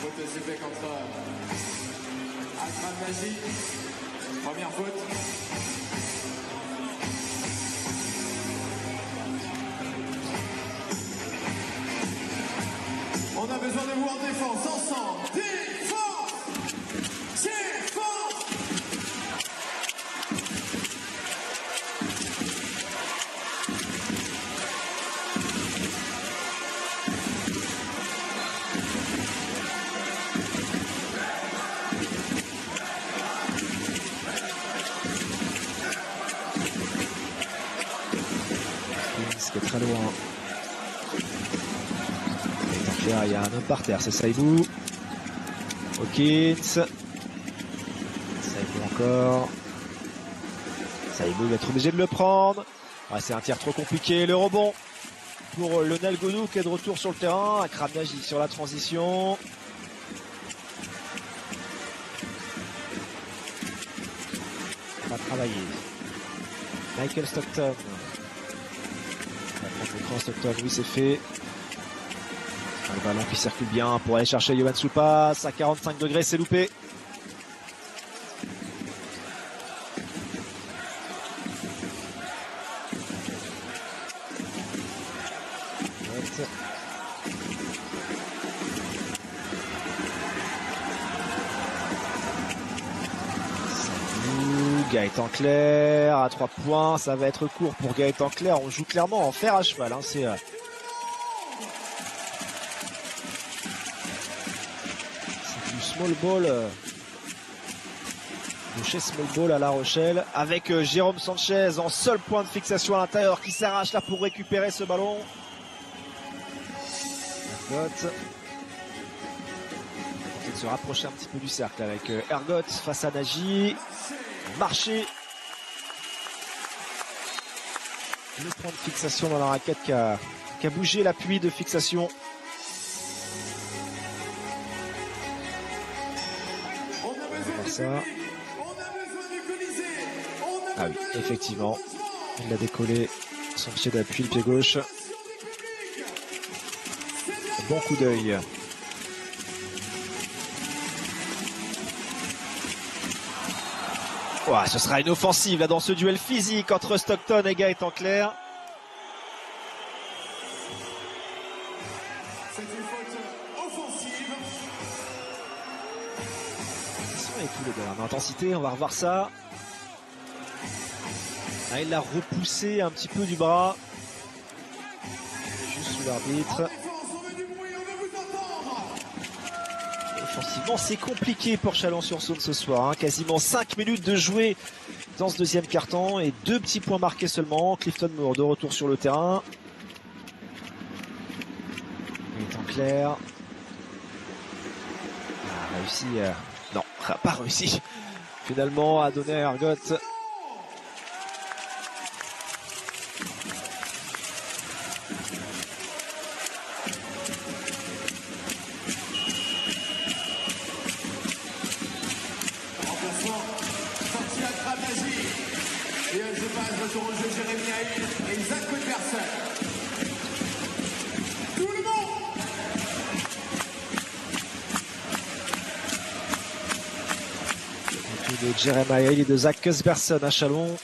Faute sifflée contre Akram Nagy. Première faute. On a besoin de vous en défense, ensemble. Défense! Défense! Hawkins qui est très loin. Il y a un homme par terre, c'est Saïbou. Hawkins. Saïbou encore. Saïbou va être obligé de le prendre. C'est un tir trop compliqué. Le rebond pour Lionel Godou qui est de retour sur le terrain. Akram Nagy sur la transition. On va travailler. Michael Stockton. On va prendre Stockton, oui c'est fait. Le ballon qui circule bien pour aller chercher Yohan Soupas. À 45 degrés, c'est loupé. Gaëtan Clerc à 3 points. Ça va être court pour Gaëtan Clerc. On joue clairement en fer à cheval. Hein. C'est small ball de chez Small Ball à La Rochelle avec Jérôme Sanchez en seul point de fixation à l'intérieur qui s'arrache là pour récupérer ce ballon. Ergot de se rapprocher un petit peu du cercle avec Ergot face à Nagy. Marché. Le point de fixation dans la raquette qui a bougé l'appui de fixation. Ça. Ah oui, effectivement, il a décollé son pied d'appui, le pied gauche. Bon coup d'œil. Ce sera une offensive là dans ce duel physique entre Stockton et Gaëtan Clerc. C'est une faute offensive. Et tous les deux en intensité, on va revoir ça. Il l'a repoussé un petit peu du bras. Juste sous l'arbitre. Offensivement, c'est compliqué pour Chalon-sur-Saône ce soir. Quasiment 5 minutes de jouer dans ce deuxième quart-temps et 2 petits points marqués seulement. Clifton Moore de retour sur le terrain. Gaëtan Clerc. Réussi. Non, pas réussi. Finalement, à donner à Ergot. Sorti à Akram Nagy. Et je passe retour au jeu Jérémy Haïl et Isaac Peterson. Tout le monde. De Jérémy Haïl et de Zach Cusberson à Chalon.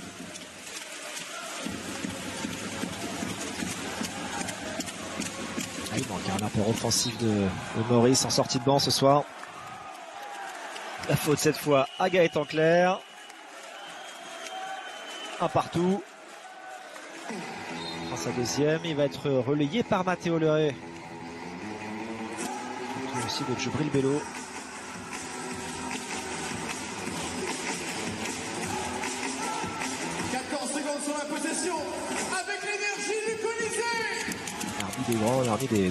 Il manque un apport offensif de Maurice en sortie de banc ce soir. La faute cette fois à Gaëtan Clerc. Un partout. Dans sa deuxième, il va être relayé par Mathéo Leray. Et aussi de Djibril Bello. 14 secondes sur la possession. Avec l'énergie du Colisée.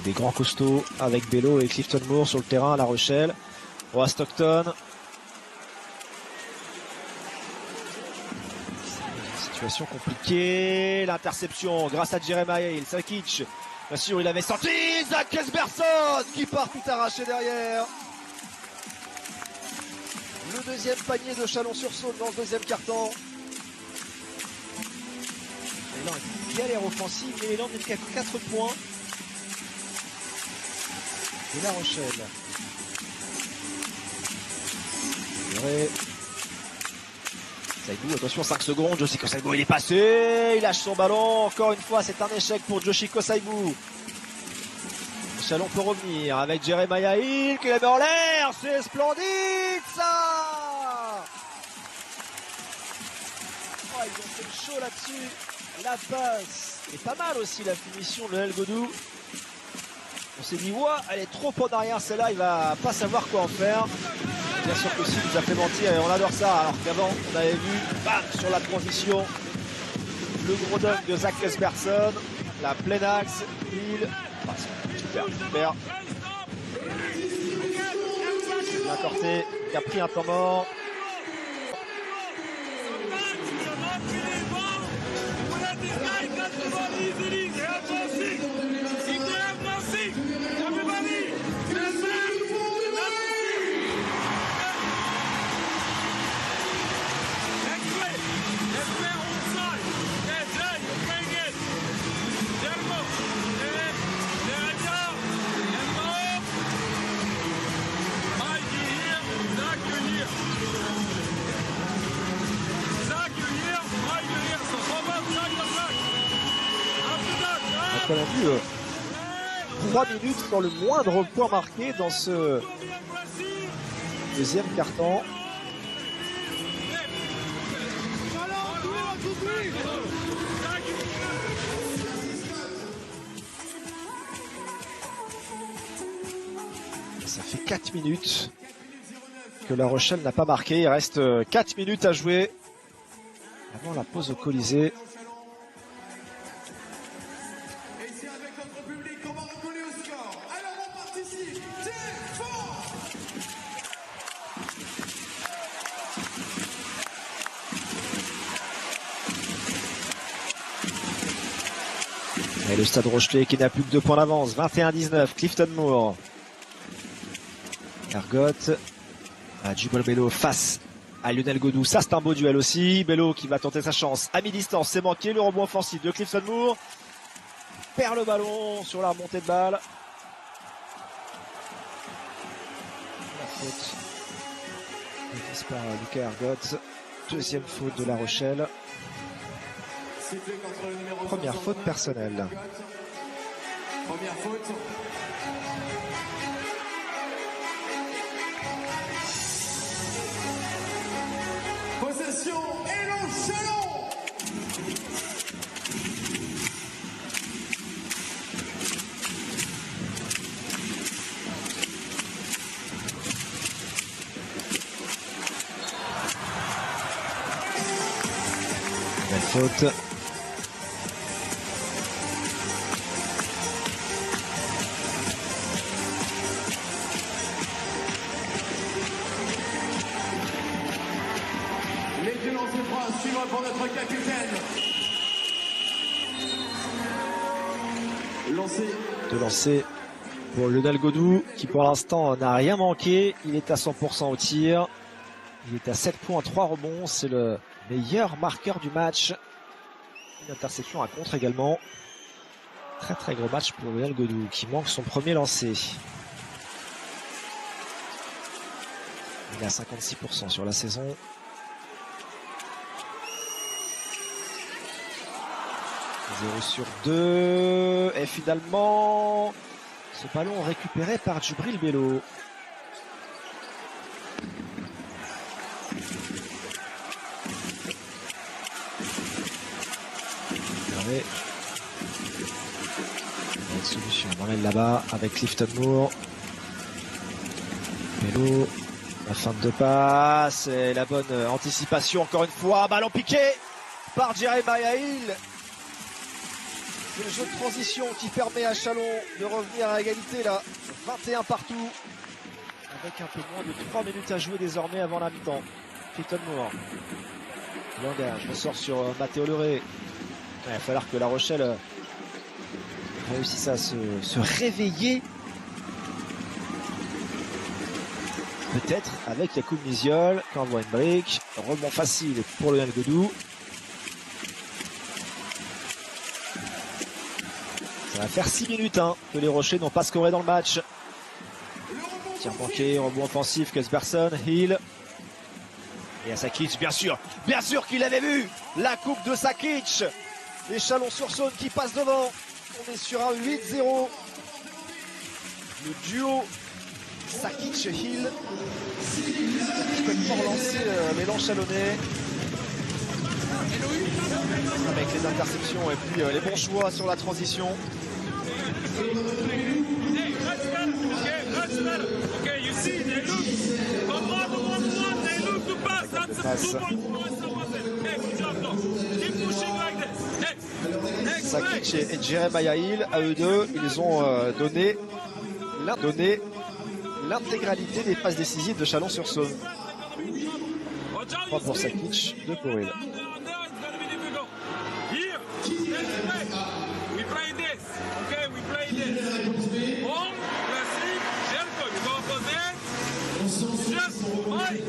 Des grands costauds avec Bello et Clifton Moore sur le terrain à La Rochelle. À Stockton. Situation compliquée. L'interception grâce à Jérémy Haïl. Sakic. Bien sûr, il avait sorti. Zach Cusberson qui part tout arraché derrière. Le deuxième panier de Chalon-sur-Saône dans le deuxième quart-temps. L'élan est une galère offensive, mais l'élan n'est qu'à 4 points de La Rochelle. Saibou, attention, 5 secondes, Yoshiko Saibou, il est passé, il lâche son ballon, encore une fois, c'est un échec pour Yoshiko Saibou. Chalon peut revenir avec Jeremiah Hill qui la met en l'air, c'est splendide ça. Oh, ils ont fait le show là-dessus, la passe, et pas mal aussi la finition de El Godou. On s'est dit, ouais, elle est trop en arrière celle-là, il va pas savoir quoi en faire. Bien sûr que si, il nous a fait mentir et on adore ça, alors qu'avant on avait vu, bam, sur la transition, le gros dunk de Zach Cusberson, la pleine axe, il... Ah, super. Bien Corté, qui a pris un temps mort. On a vu 3 minutes sans le moindre point marqué dans ce deuxième quart-temps. Ça fait 4 minutes que La Rochelle n'a pas marqué. Il reste 4 minutes à jouer avant la pause au Colisée. Et le Stade Rochelet qui n'a plus que 2 points d'avance. 21-19, Clifton Moore. Ergotte. Djibril Bello face à Lionel Godou. Ça, c'est un beau duel aussi. Bello qui va tenter sa chance à mi-distance. C'est manqué. Le rebond offensif de Clifton Moore. Perd le ballon sur la remontée de balle. La faute commise par Lucas Ergotte. Deuxième faute de La Rochelle. Première faute personnelle. Première faute. Possession Élan Chalon. Belle faute. Pour notre capitaine. De lancer pour Lionel Godou qui pour l'instant n'a rien manqué. Il est à 100% au tir. Il est à 7 points, 3 rebonds. C'est le meilleur marqueur du match. Une interception à contre également. Très très gros match pour Lionel Godou qui manque son premier lancer. Il est à 56% sur la saison. 0 sur 2 et finalement ce ballon récupéré par Djibril Bello. Une solution, on emmène là-bas avec Clifton Moore. Bello, la fin de passe et la bonne anticipation encore une fois. Ballon piqué par Jeremiah Hill. C'est le jeu de transition qui permet à Chalon de revenir à égalité là. 21 partout. Avec un peu moins de 3 minutes à jouer désormais avant la mi-temps. Clifton Moore. L'engage ressort sur Mathéo Leray. Il va falloir que La Rochelle réussisse à se réveiller. peut-être avec Yacoub Niziol qui envoie une brique. Rebond facile pour le Godou. Ça va faire 6 minutes que les Rochers n'ont pas scoré dans le match. Tir manqué, rebond offensif, Kusberson, Hill. Et à Sakic, bien sûr qu'il avait vu la coupe de Sakic. Les Chalon-sur-Saône qui passent devant. On est sur un 8-0. Le duo Sakic-Hill complètement relancé l'élan chalonnais. Avec les interceptions et puis les bons choix sur la transition. Sakic et Jeremiah Hill, à eux deux, ils ont donné l'intégralité des passes décisives de Chalon-sur-Saône. 3 pour Sakic, 2 pour Hill.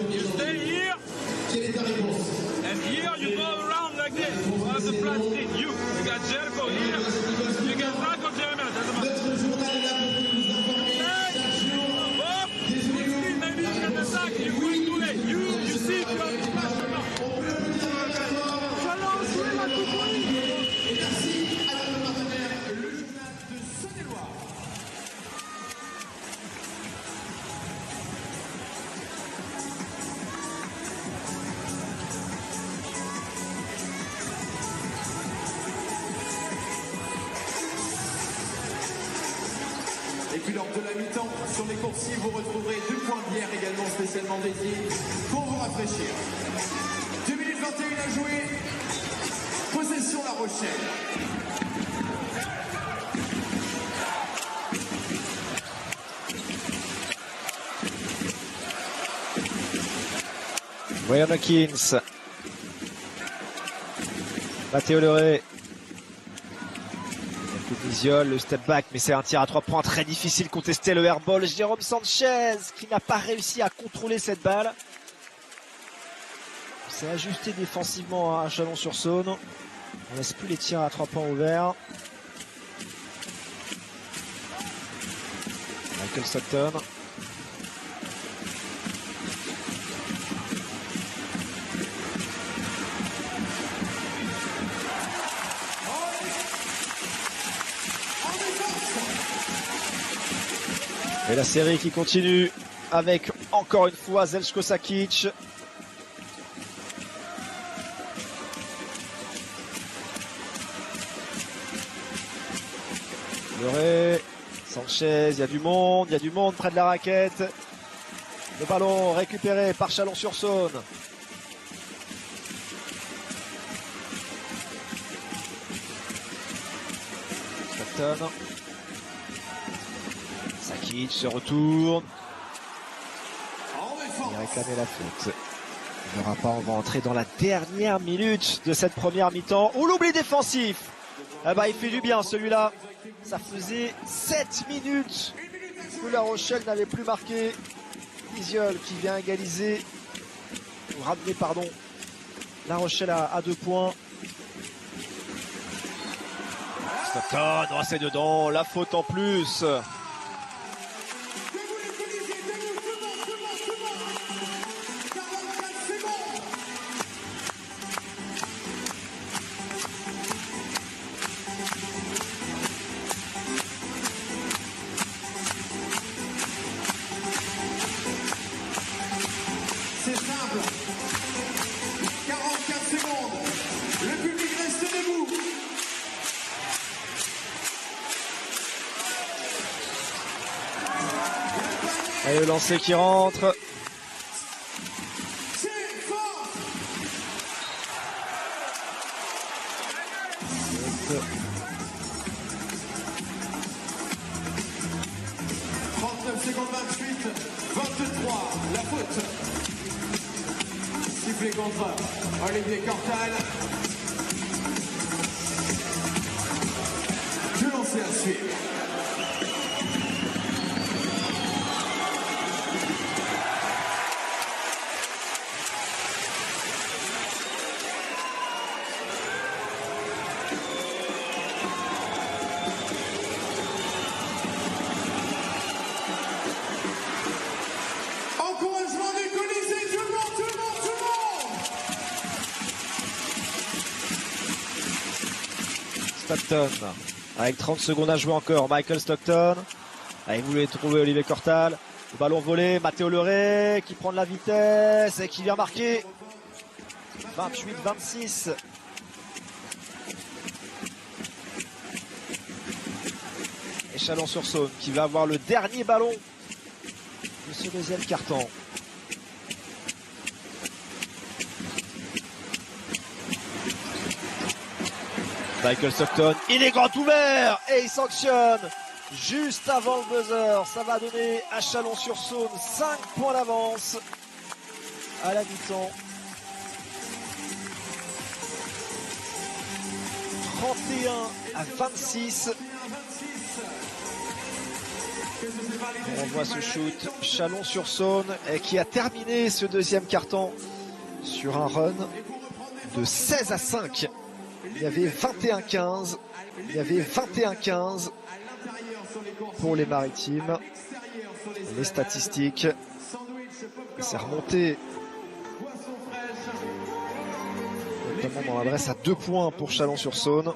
You stay here, and here you go around like this. On the plastic. You got Jericho here. You got Marco Jeremiah. Doesn't matter. Oh, 16, maybe you get the sack. You went too late. You see if you have the flash or not. Chalon, jouez la coupe. Et puis lors de la mi-temps, sur les coursiers, vous retrouverez 2 points de bière également spécialement dédiés pour vous rafraîchir. 2 minutes 21 à jouer. Possession La Rochelle. Ryan Hawkins. Mathéo Leray. Niziol, le step back, mais c'est un tir à 3 points très difficile. Contester le airball. Jérôme Sanchez qui n'a pas réussi à contrôler cette balle. C'est ajusté défensivement à Chalon-sur-Saône. On laisse plus les tirs à 3 points ouverts. Michael Sutton. Et la série qui continue avec encore une fois Zeljko Sakic. Leray, Sanchez, il y a du monde près de la raquette. Le ballon récupéré par Chalon-sur-Saône. Sutton. Sakic se retourne. Il réclamait la faute. Il n'y aura pas, on va entrer dans la dernière minute de cette première mi-temps. Ou l'oubli défensif. Ah bah, il fait du bien celui-là. Ça faisait 7 minutes que La Rochelle n'avait plus marqué. Niziol qui vient égaliser. Ou ramener, pardon. La Rochelle à 2 points. Stockton, oh, c'est dedans. La faute en plus. C'est simple. 44 secondes. Le public reste debout. Et le lancer qui rentre. C'est fort. « 39 secondes 28, 23, la faute. Sifflé contre Olivier Cortal. Je lancer à suivre. Stockton. Avec 30 secondes à jouer encore. Michael Stockton. Il voulait trouver Olivier Cortal. Le ballon volé. Matteo Leray qui prend de la vitesse et qui vient marquer. 28-26. Et Chalon-sur-Saône qui va avoir le dernier ballon de ce deuxième quart-temps. Michael Stockton, il est grand ouvert et il sanctionne juste avant le buzzer. Ça va donner à Chalon-sur-Saône 5 points d'avance à la mi-temps. 31-26. On voit ce shoot Chalon-sur-Saône qui a terminé ce deuxième quart-temps sur un run de 16-5. Il y avait 21-15. Il y avait 21-15 pour les Maritimes. Les statistiques. C'est remonté notamment dans l'adresse à 2 points pour Chalon-sur-Saône.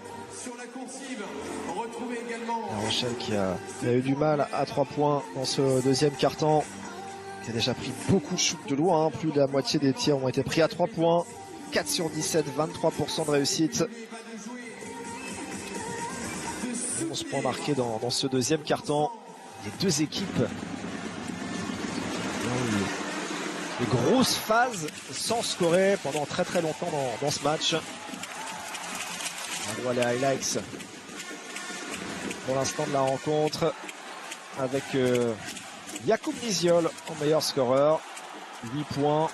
La Rochelle qui a eu du mal à 3 points dans ce deuxième quart-temps. Qui a déjà pris beaucoup de shoots de loin. Hein. Plus de la moitié des tirs ont été pris à 3 points. 4 sur 17, 23% de réussite. 11 points marqués dans ce deuxième quart-temps. Les deux équipes ont eu des grosses phases sans scorer pendant très très longtemps dans ce match. On voit les highlights pour l'instant de la rencontre avec Jakub Niziol en meilleur scoreur. 8 points.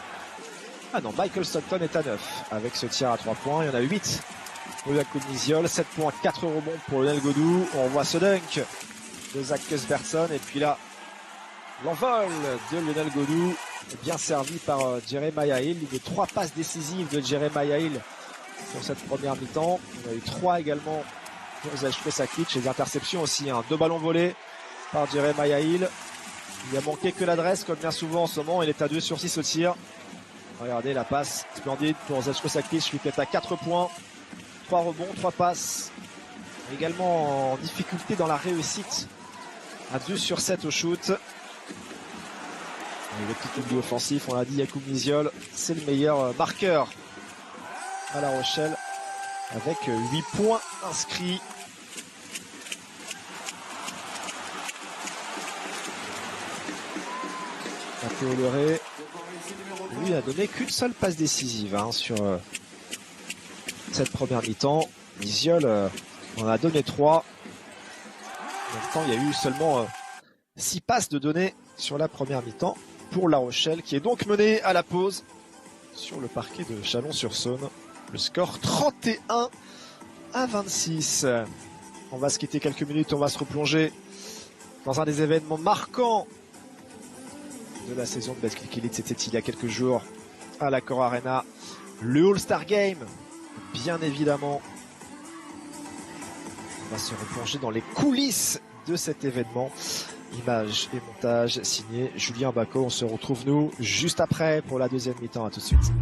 Ah non, Michael Stockton est à 9 avec ce tir à 3 points. Il y en a 8 pour Jakub Niziol. 7 points, 4 rebonds pour Lionel Godou. On voit ce dunk de Zach Cuthbertson. Et puis là, l'envol de Lionel Godou, bien servi par Jeremiah Hill. Une des 3 passes décisives de Jeremiah Hill sur cette première mi-temps. On a eu 3 également pour Zachary Sakic. Les interceptions aussi. 2 ballons volés par Jeremiah Hill. Il a manqué que l'adresse, comme bien souvent en ce moment. Il est à 2 sur 6 au tir. Regardez la passe splendide pour Zachary Sakic, lui qui est à 4 points. 3 rebonds, 3 passes. Également en difficulté dans la réussite. À 2 sur 7 au shoot. Et le petit oubli offensif, on l'a dit, Jakub Niziol, c'est le meilleur marqueur à La Rochelle. Avec 8 points inscrits. Matteo Leray, lui, n'a donné qu'une seule passe décisive sur cette première mi-temps. Niziol en a donné 3. En même temps, il y a eu seulement 6 passes de données sur la première mi-temps pour La Rochelle, qui est donc menée à la pause sur le parquet de Chalon-sur-Saône. Le score 31-26. On va se quitter quelques minutes, on va se replonger dans un des événements marquants de la saison de Betclic Elite. C'était il y a quelques jours à l'Accor Arena. Le All-Star Game, bien évidemment. On va se replonger dans les coulisses de cet événement. Images et montage signé Julien Bacot. On se retrouve nous juste après pour la deuxième mi-temps. À tout de suite.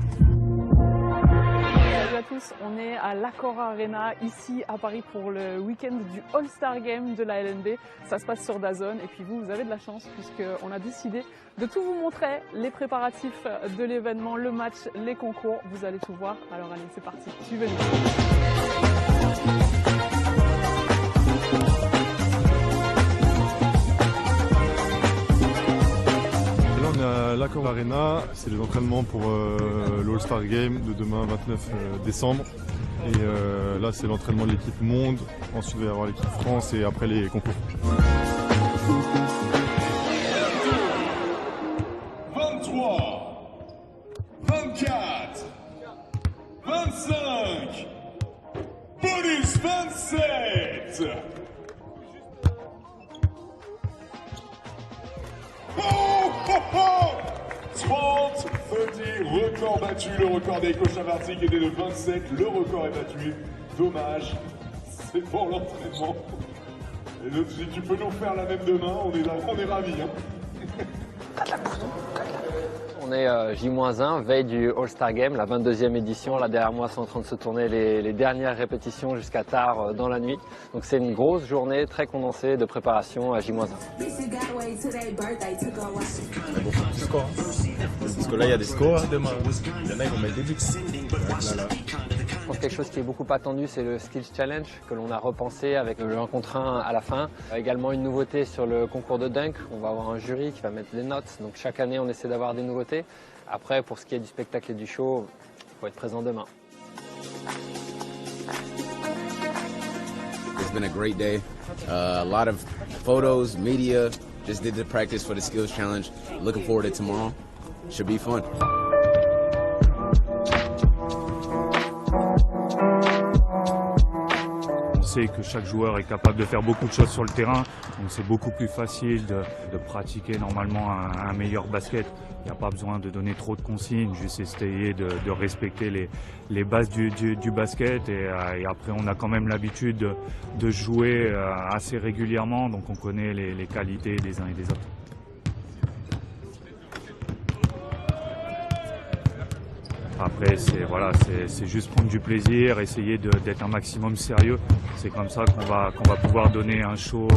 Salut à tous, on est à l'Accor Arena ici à Paris pour le week-end du All-Star Game de la LNB. Ça se passe sur DAZN et puis vous avez de la chance puisqu'on a décidé de tout vous montrer, les préparatifs de l'événement, le match, les concours. Vous allez tout voir. Alors allez, c'est parti, suivez-nous. À l'Accor Arena, c'est les entraînements pour le All-Star Game de demain 29 décembre. Et là, c'est l'entraînement de l'équipe monde. Ensuite, il va y avoir l'équipe France et après les concours. 23, 24, 25, bonus 27. Oh, oh, oh 30, 30, record battu, le record d'Eiko Chavarty qui était de 27, le record est battu, dommage, c'est pour l'entraînement. Et donc si tu peux nous faire la même demain, on est ravis. Hein. On est J-1, veille du All-Star Game, la 22e édition. Là derrière moi sont en train de se tourner les dernières répétitions jusqu'à tard dans la nuit. Donc c'est une grosse journée très condensée de préparation à J-1. Parce que là il y a des scores demain. Il y en a qui vont mettre des buts. Je pense que quelque chose qui est beaucoup attendu, c'est le Skills Challenge que l'on a repensé avec le 1 contre 1 à la fin. Également une nouveauté sur le concours de dunk. On va avoir un jury qui va mettre les notes. Donc chaque année, on essaie d'avoir des nouveautés. Après, pour ce qui est du spectacle et du show, il faut être présent demain. It's been a great day. A lot of photos, media. Just did the practice for the Skills Challenge. Looking forward to tomorrow. Should be fun. On sait que chaque joueur est capable de faire beaucoup de choses sur le terrain, donc c'est beaucoup plus facile de pratiquer normalement un meilleur basket. Il n'y a pas besoin de donner trop de consignes, juste essayer de respecter les bases du basket et après on a quand même l'habitude de jouer assez régulièrement, donc on connaît les qualités des uns et des autres. Après, c'est juste prendre du plaisir, essayer d'être un maximum sérieux. C'est comme ça qu'on va pouvoir donner un show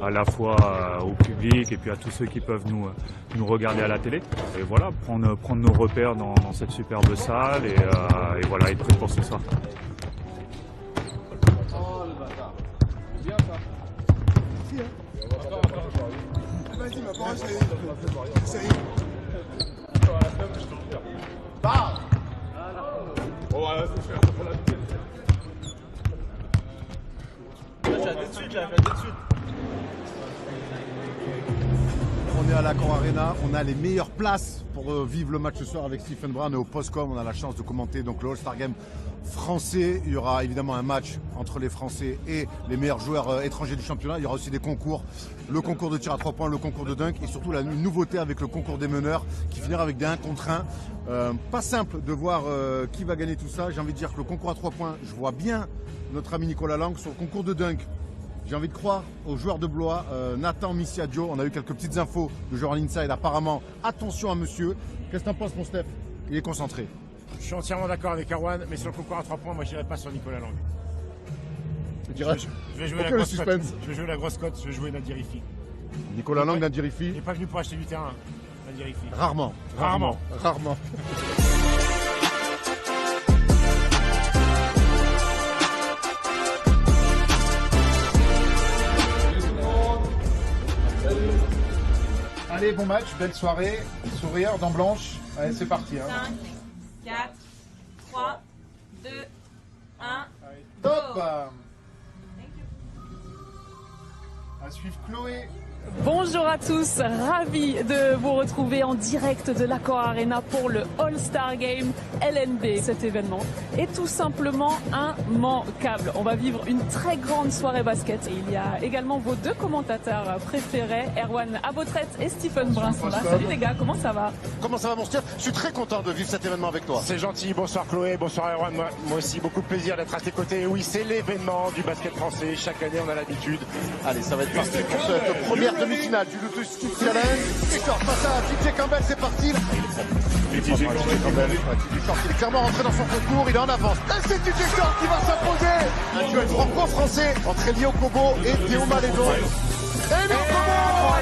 à la fois au public et puis à tous ceux qui peuvent nous regarder à la télé. Et voilà, prendre nos repères dans cette superbe salle et voilà, être prêt pour ce soir. Vas-y, ma parole, c'est On est à l'Accor Arena, on a les meilleures places pour vivre le match ce soir avec Stephen Brown et au Postcom. On a la chance de commenter donc le All-Star Game français. Il y aura évidemment un match entre les Français et les meilleurs joueurs étrangers du championnat. Il y aura aussi des concours, le concours de tir à 3 points, le concours de dunk et surtout une nouveauté avec le concours des meneurs qui finira avec des 1 contre 1. Pas simple de voir qui va gagner tout ça. J'ai envie de dire que le concours à 3 points, je vois bien notre ami Nicolas Lang. Sur le concours de dunk, j'ai envie de croire aux joueurs de Blois, Nathan Missiadio. On a eu quelques petites infos de joueurs à l'inside apparemment. Attention à monsieur. Qu'est-ce que t'en penses mon Steph? Il est concentré. Je suis entièrement d'accord avec Erwan, mais sur le concours à 3 points, moi je n'irai pas sur Nicolas Lang. Je vais jouer la grosse cote. Je vais jouer la grosse cote, je vais jouer Nadir Ifi. Nicolas Lang, Nadir Ifi. Il n'est pas venu pour acheter du terrain, Nadir Ifi. Rarement. Allez, bon match, belle soirée, sourire, dents blanches. Allez, c'est parti. 5, 4, 3, 2, 1. Top. À suivre Chloé. Bonjour à tous, ravi de vous retrouver en direct de l'Accor Arena pour le All-Star Game LNB. Cet événement est tout simplement immanquable. On va vivre une très grande soirée basket. Et il y a également vos deux commentateurs préférés, Erwan Abotret et Stephen Brun sont là. Salut les gars, comment ça va? Comment ça va mon Steph? Je suis très content de vivre cet événement avec toi. C'est gentil, bonsoir Chloé, bonsoir Erwan. Moi aussi, beaucoup de plaisir d'être à tes côtés. Et oui, c'est l'événement du basket français. Chaque année, on a l'habitude. Allez, ça va être parti pour cette première demi-finale du Lotus Skills Challenge. Victor face à DJ Campbell, c'est parti. DJ Campbell, il est clairement rentré dans son concours, il est en avance. Et c'est DJ Short qui va s'imposer. Un duel franco-français entre Elio Kobo et Théo Malédon. Elio Kobo,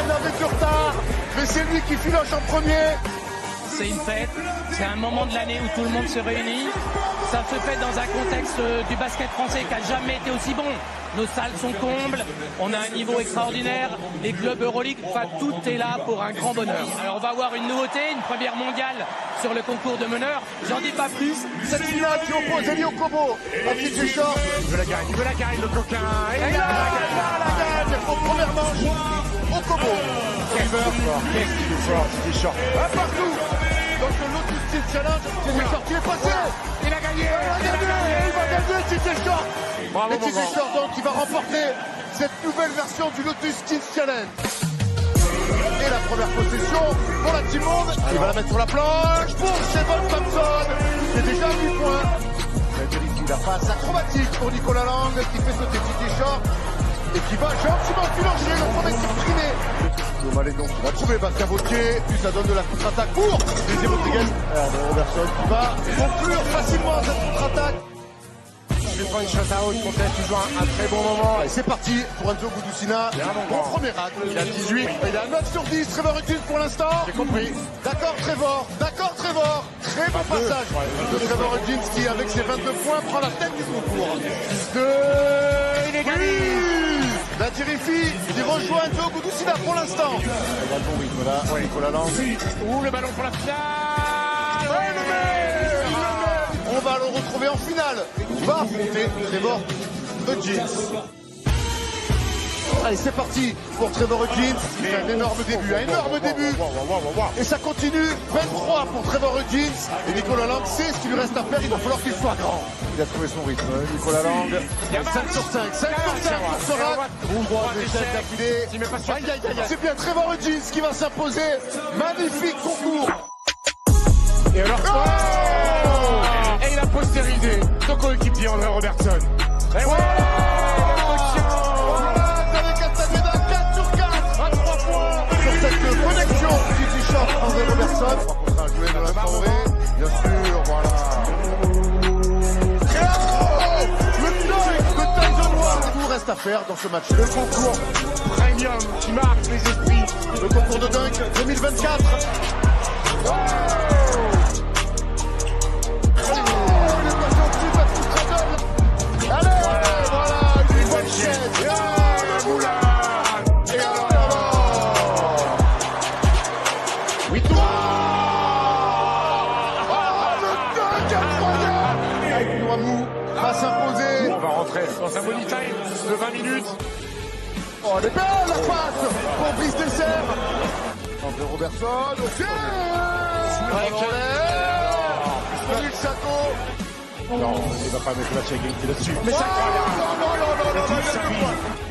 il avait du retard, mais c'est lui qui filoche en premier. C'est une fête, c'est un moment de l'année où tout le monde se réunit. Ça se fait dans un contexte du basket français qui n'a jamais été aussi bon. Nos salles sont combles, on a un niveau extraordinaire, les clubs Euroleague, enfin tout est là pour un grand bonheur. Alors on va avoir une nouveauté, une première mondiale sur le concours de meneurs, j'en dis pas plus. Cette finale qui oppose Elio Kobo à DJ Short. Il veut la gagne, le coquin. Et il a la gagne aux premières manches au Kobo. Qu'est-ce qu'il est fort, DJ Short. Partout. Donc le Lotus Skills Challenge, DJ Short qui est passé. Il a gagné. Il va gagner DJ Short. Bravo, et DJ Short donc qui va remporter cette nouvelle version du Lotus Skills Challenge. Et la première possession pour la Team Monde. Il va la mettre sur la planche pour Shevon Thompson. C'est déjà 8 points. La passe acrobatique pour Nicolas Lang qui fait sauter DJ Short et qui va gentiment filancher le premier tir primé. Allez donc, il va trouver Bastien Vautier, puis ça donne de la contre-attaque pour Désiré Rodriguez. André Robertson qui va conclure facilement cette contre-attaque. Je prends une shot out, Fontaine qui joue un très bon moment. Allez, c'est parti pour Enzo Gudusina. Bon premier acte. Il a 18. Il a 9 sur 10. Trevor Hudgens pour l'instant. J'ai compris. D'accord Trevor. D'accord Trevor. Très bon passage de Trevor Hudgens qui, avec ses 22 points, prend la tête du concours. Il égalise. Natirifi qui rejoint Enzo Gudusina pour l'instant. Il a le bon Nicolas. Ouais, Nicolas Lang. Ouh, le ballon pour la finale. Ouais, le met. On va le retrouver en finale. Va affronter Trevor Hudgens. Allez, c'est parti pour Trevor Hudgens. Il fait un énorme début, Et ça continue. 23 pour Trevor Hudgens. Et Nicolas Lang sait ce qu'il lui reste à faire. Il va falloir qu'il soit grand. Il a trouvé son rythme. Nicolas Lang. 5 sur 5. 5 sur 5 pour Sorak. Roule droit d'échec d'affilée. C'est bien Trevor Hudgens qui va s'imposer. Magnifique concours. Et alors, et il a postérisé son coéquipier André Robertson. Et ouais, avec Castaneda, 4 sur 4 à 3 points sur cette connexion du t-shirt André Robertson. On va jouer de la Traoré, bien sûr, voilà. Le Tyson Noir, tout reste à faire dans ce match. Le concours premium qui marque les esprits. Le concours de dunk 2024. Allez, voilà, une bonne chaise. Le moulin. Et alors, oui, toi. Le dunk incroyable. Avec Noamou va s'imposer. On va rentrer dans un money time de 20 minutes. Oh, elle est belle la passe pour Brice Dessert. André Robertson, ok. Philippe Chaco. Non, il va pas mettre la égalité là-dessus. Mais ça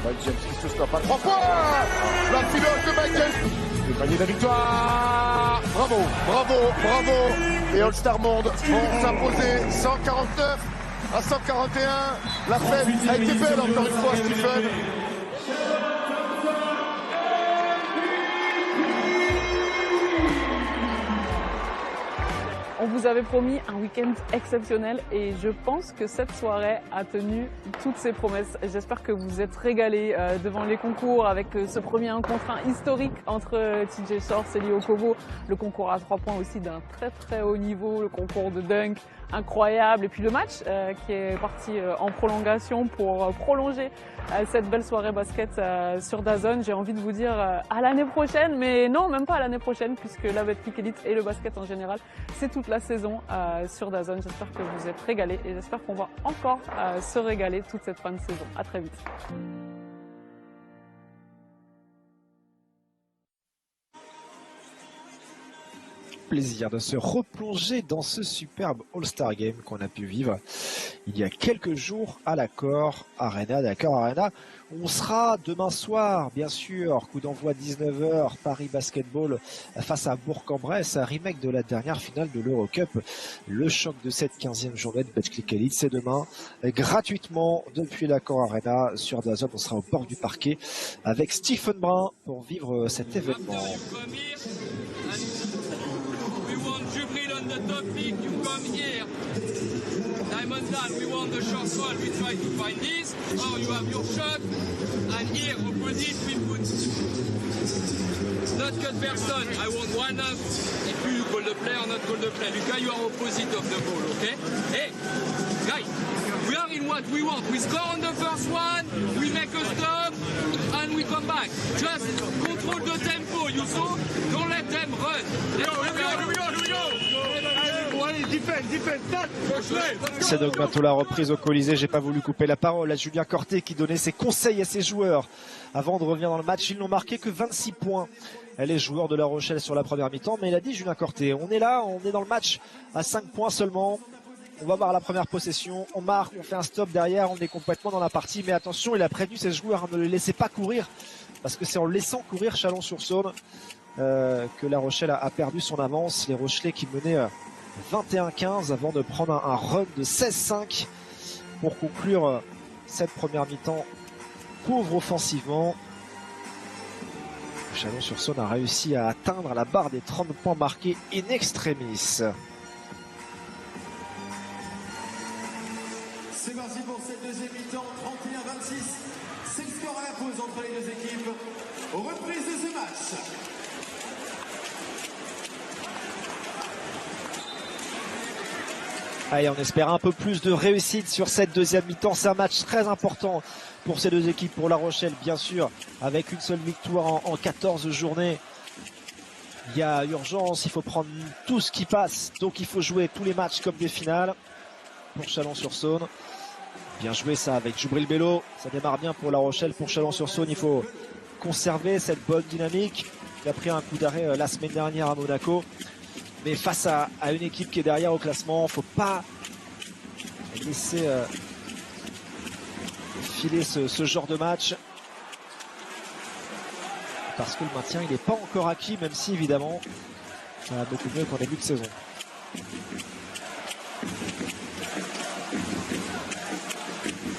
Mike James qui se stoppe à 3 points. La pilote de Mike James. Le panier de la victoire. Bravo. Et All-Star Monde vont s'imposer 149 à 141. La fête a été belle encore une fois, Stephen. On vous avait promis un week-end exceptionnel et je pense que cette soirée a tenu toutes ses promesses. J'espère que vous êtes régalés devant les concours avec ce premier 1 contre 1 historique entre TJ Shorts et Leo Kobo. Le concours à 3 points aussi d'un très haut niveau, le concours de dunk incroyable et puis le match qui est parti en prolongation pour prolonger cette belle soirée basket sur DAZN. J'ai envie de vous dire à l'année prochaine, mais non, même pas à l'année prochaine puisque la Betclic Elite et le basket en général, c'est toute la saison sur DAZN. J'espère que vous êtes régalés et j'espère qu'on va encore se régaler toute cette fin de saison. À très vite. Plaisir de se replonger dans ce superbe All-Star Game qu'on a pu vivre il y a quelques jours à l'Accor Arena. L'Accor Arena, on sera demain soir, bien sûr, coup d'envoi 19h, Paris Basketball face à Bourg-en-Bresse, un remake de la dernière finale de l'Eurocup. Le choc de cette 15e journée de Betclic Elite, c'est demain, gratuitement, depuis l'Accor Arena sur DAZN. On sera au port du parquet avec Stephen Brun pour vivre cet événement. On the top pick, you come here. Diamond Dan, we want the short ball, we try to find this. Or you have your shot, and here opposite we put not cut person. I want one up. If you call the play or not call the play. Lucas, you are opposite of the ball, okay? Hey, guys, we are in what we want. We score on the first one, we make a stop, and we come back. Just control the tempo, you saw? Don't let them run. Here we go. C'est donc bientôt la reprise au Colisée. J'ai pas voulu couper la parole à Julien Corté qui donnait ses conseils à ses joueurs avant de revenir dans le match. Ils n'ont marqué que 26 points. Les joueurs de La Rochelle sur la première mi-temps. Mais il a dit Julien Corté, on est là, on est dans le match à 5 points seulement. On va voir la première possession, on marque, on fait un stop derrière, on est complètement dans la partie. Mais attention, il a prévenu ses joueurs, ne les laissez pas courir. Parce que c'est en laissant courir Chalon-sur-Saône que La Rochelle a perdu son avance. Les Rochelais qui menaient 21-15 avant de prendre un run de 16-5 pour conclure cette première mi-temps pauvre offensivement. Chalon-sur-Saône a réussi à atteindre la barre des 30 points marqués in extremis. C'est parti pour cette deuxième mi-temps, 31-26. C'est le score à la pause entre les deux équipes. Reprise de ce match. Allez, on espère un peu plus de réussite sur cette deuxième mi-temps. C'est un match très important pour ces deux équipes. Pour La Rochelle, bien sûr, avec une seule victoire en 14 journées. Il y a urgence, il faut prendre tout ce qui passe. Donc il faut jouer tous les matchs comme des finales. Pour Chalon-sur-Saône. Bien joué ça avec Djibril Bello. Ça démarre bien pour La Rochelle. Pour Chalon-sur-Saône, il faut conserver cette bonne dynamique. Il a pris un coup d'arrêt la semaine dernière à Monaco. Mais face à une équipe qui est derrière au classement, il ne faut pas laisser filer ce genre de match. Parce que le maintien, il n'est pas encore acquis, même si évidemment, ça va beaucoup mieux qu'en début de saison.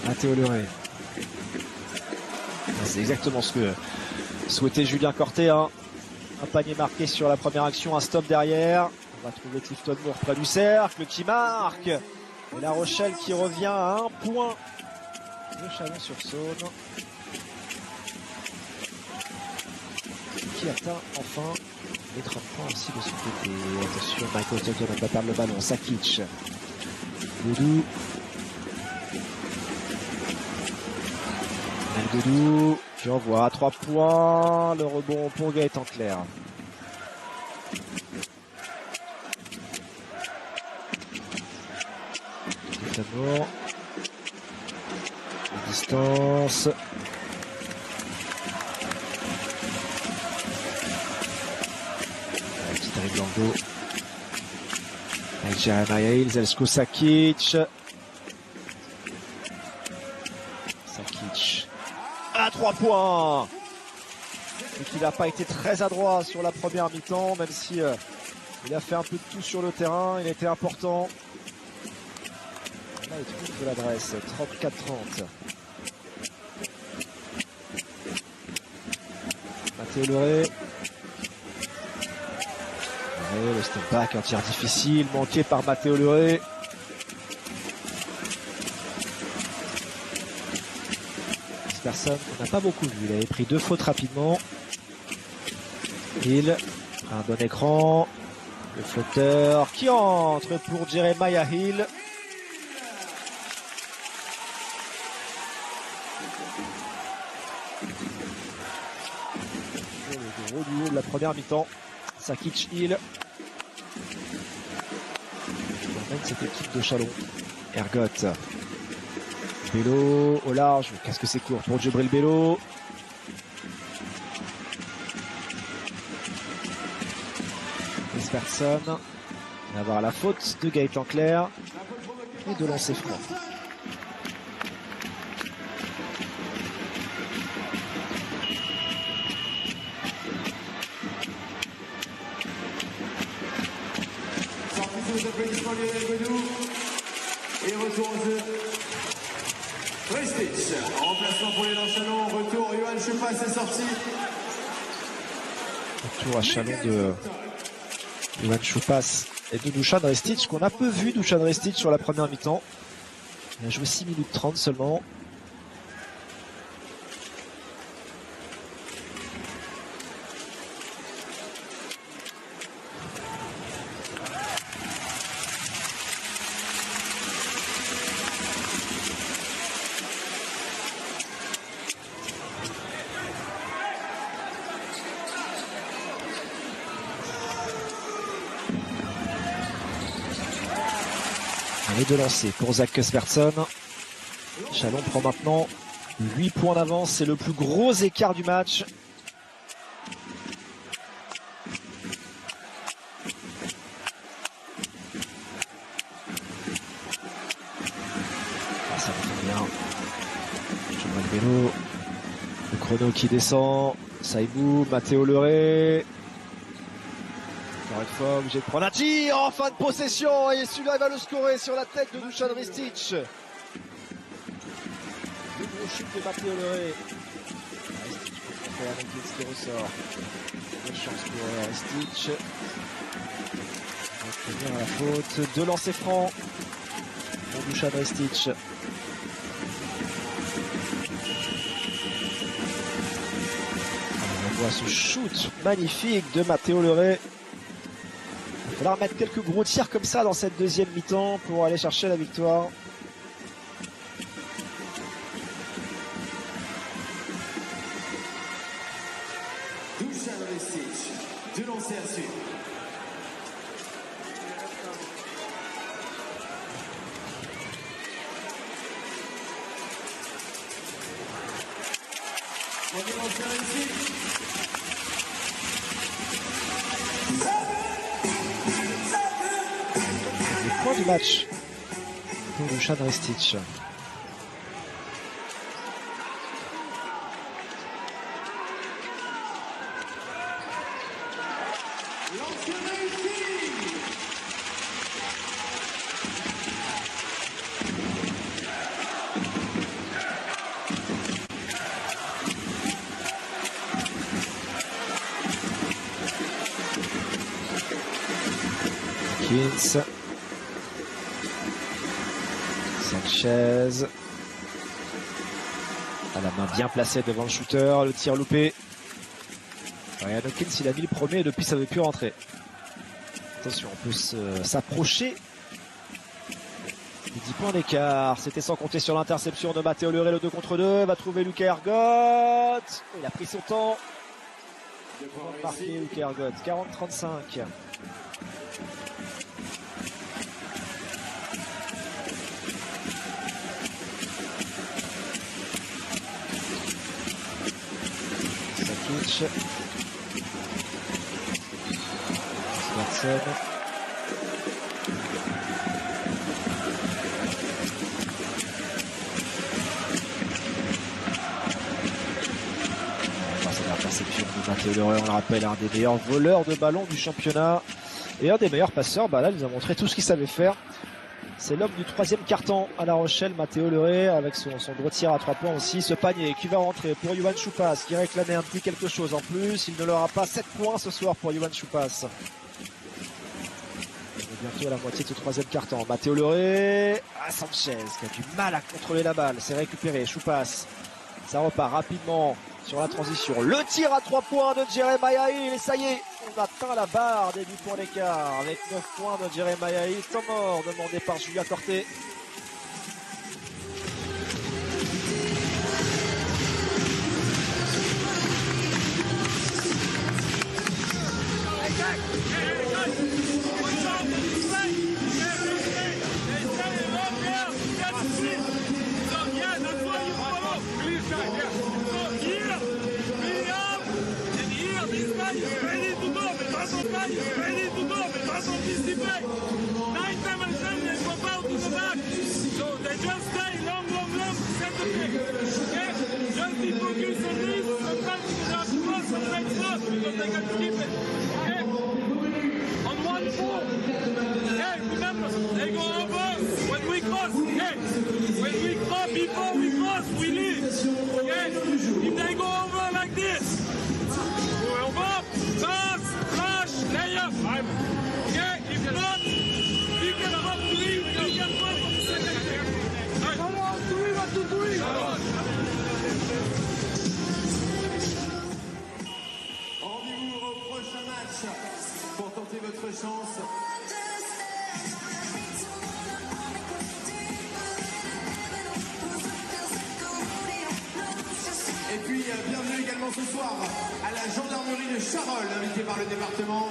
Mathéo Leray. C'est exactement ce que souhaitait Julien Corté. Hein. Un panier marqué sur la première action, un stop derrière. On va trouver Clifton Moore près du cercle qui marque. Et La Rochelle qui revient à 1 point de Chalon-sur-Saône. Qui atteint enfin les 30 points aussi de son côté. Attention, Michael Toton ne va pas perdre le ballon. Sakic. Doudou. Doudou qui envoie à 3 points. Le rebond pour Gaëtan Clerc. D'abord. Distance. Petit dribble en dos. Avec Jeremiah Hill, Zelsko Sakic. Sakic. À 3 points. Et qu'il n'a pas été très adroit sur la première mi-temps, même si il a fait un peu de tout sur le terrain, il était important. Là, il trouve de l'adresse, 34-30. Mathéo Leray. Le step back, un tir difficile, manqué par Mathéo Leray. Personne, on n'a pas beaucoup vu, il avait pris 2 fautes rapidement. Hill, un bon écran, le flotteur qui entre pour Jeremiah Hill. Le gros duo de la première mi-temps, Sakic Hill. Même cette équipe de Chalon. Ergotte. Bello au large, qu'est-ce que c'est court pour Djibril Bello. Esperson. On va avoir la faute de Gaëtan Clerc et de lancer franc. Et retour au jeu. Ristich, en remplacement pour les Chalon, retour, Johan Choupas est sorti. Retour à Chalon de Johan Choupas et de Dusan Ristich, qu'on a peu vu Dusan Ristich sur la première mi-temps. Il a joué 6 minutes 30 seulement. Et de lancer pour Zach Cuthbertson. Chalon prend maintenant 8 points d'avance, c'est le plus gros écart du match. Ah, ça fait bien. Jean-Marc Bello. Le chrono qui descend. Saïbou, Mathéo Leray. Encore une fois, obligé de prendre un tir en fin de possession et celui-là il va le scorer sur la tête de Dusan Ristich. Le gros chute de Mathéo Leray. Rejanovic qui ressort. Bonne chance pour Ristic. On va prévenir à la faute. 2 lancers francs pour Dusan Ristic. On voit ce shoot magnifique de Matteo Leray. Il va falloir mettre quelques gros tirs comme ça dans cette deuxième mi-temps pour aller chercher la victoire. Dusan Ristic, 2 lancers à suivre. Premier lancer réussi. Le point du match pour Dusan Ristic. Kins, Sanchez, à la main bien placée devant le shooter, le tir loupé. Ryan Hawkins, il a mis le premier et depuis ça ne veut plus rentrer. Attention, on peut s'approcher. 10 points d'écart, c'était sans compter sur l'interception de Matteo Leray, le 2 contre 2, va trouver Luka Ergot. Il a pris son temps. Marqué Luka Ergot, 40-35. Swerson. C'est la perception de Matteo Leray, on le rappelle, un des meilleurs voleurs de ballon du championnat et un des meilleurs passeurs. Là, il nous a montré tout ce qu'il savait faire. C'est l'homme du 3e quart-temps à La Rochelle, Matteo Leray, avec son gros tir à 3 points aussi. Ce panier qui va rentrer pour Yohan Choupas, qui réclamait un petit quelque chose en plus. Il ne l'aura pas. 7 points ce soir pour Yohan Choupas. On est bientôt à la moitié de ce 3e quart-temps. Matteo Leray, Sanchez qui a du mal à contrôler la balle. C'est récupéré. Choupas, ça repart rapidement sur la transition. Le tir à 3 points de Jeremiah Hill. Et ça y est, on atteint la barre des 10 points d'écart avec 9 points de Jeremiah Hill. Temps mort demandé par Julia Corté. Rendez-vous au prochain match pour tenter votre chance. Et puis, bienvenue également ce soir à la gendarmerie de Charolles, invitée par le département.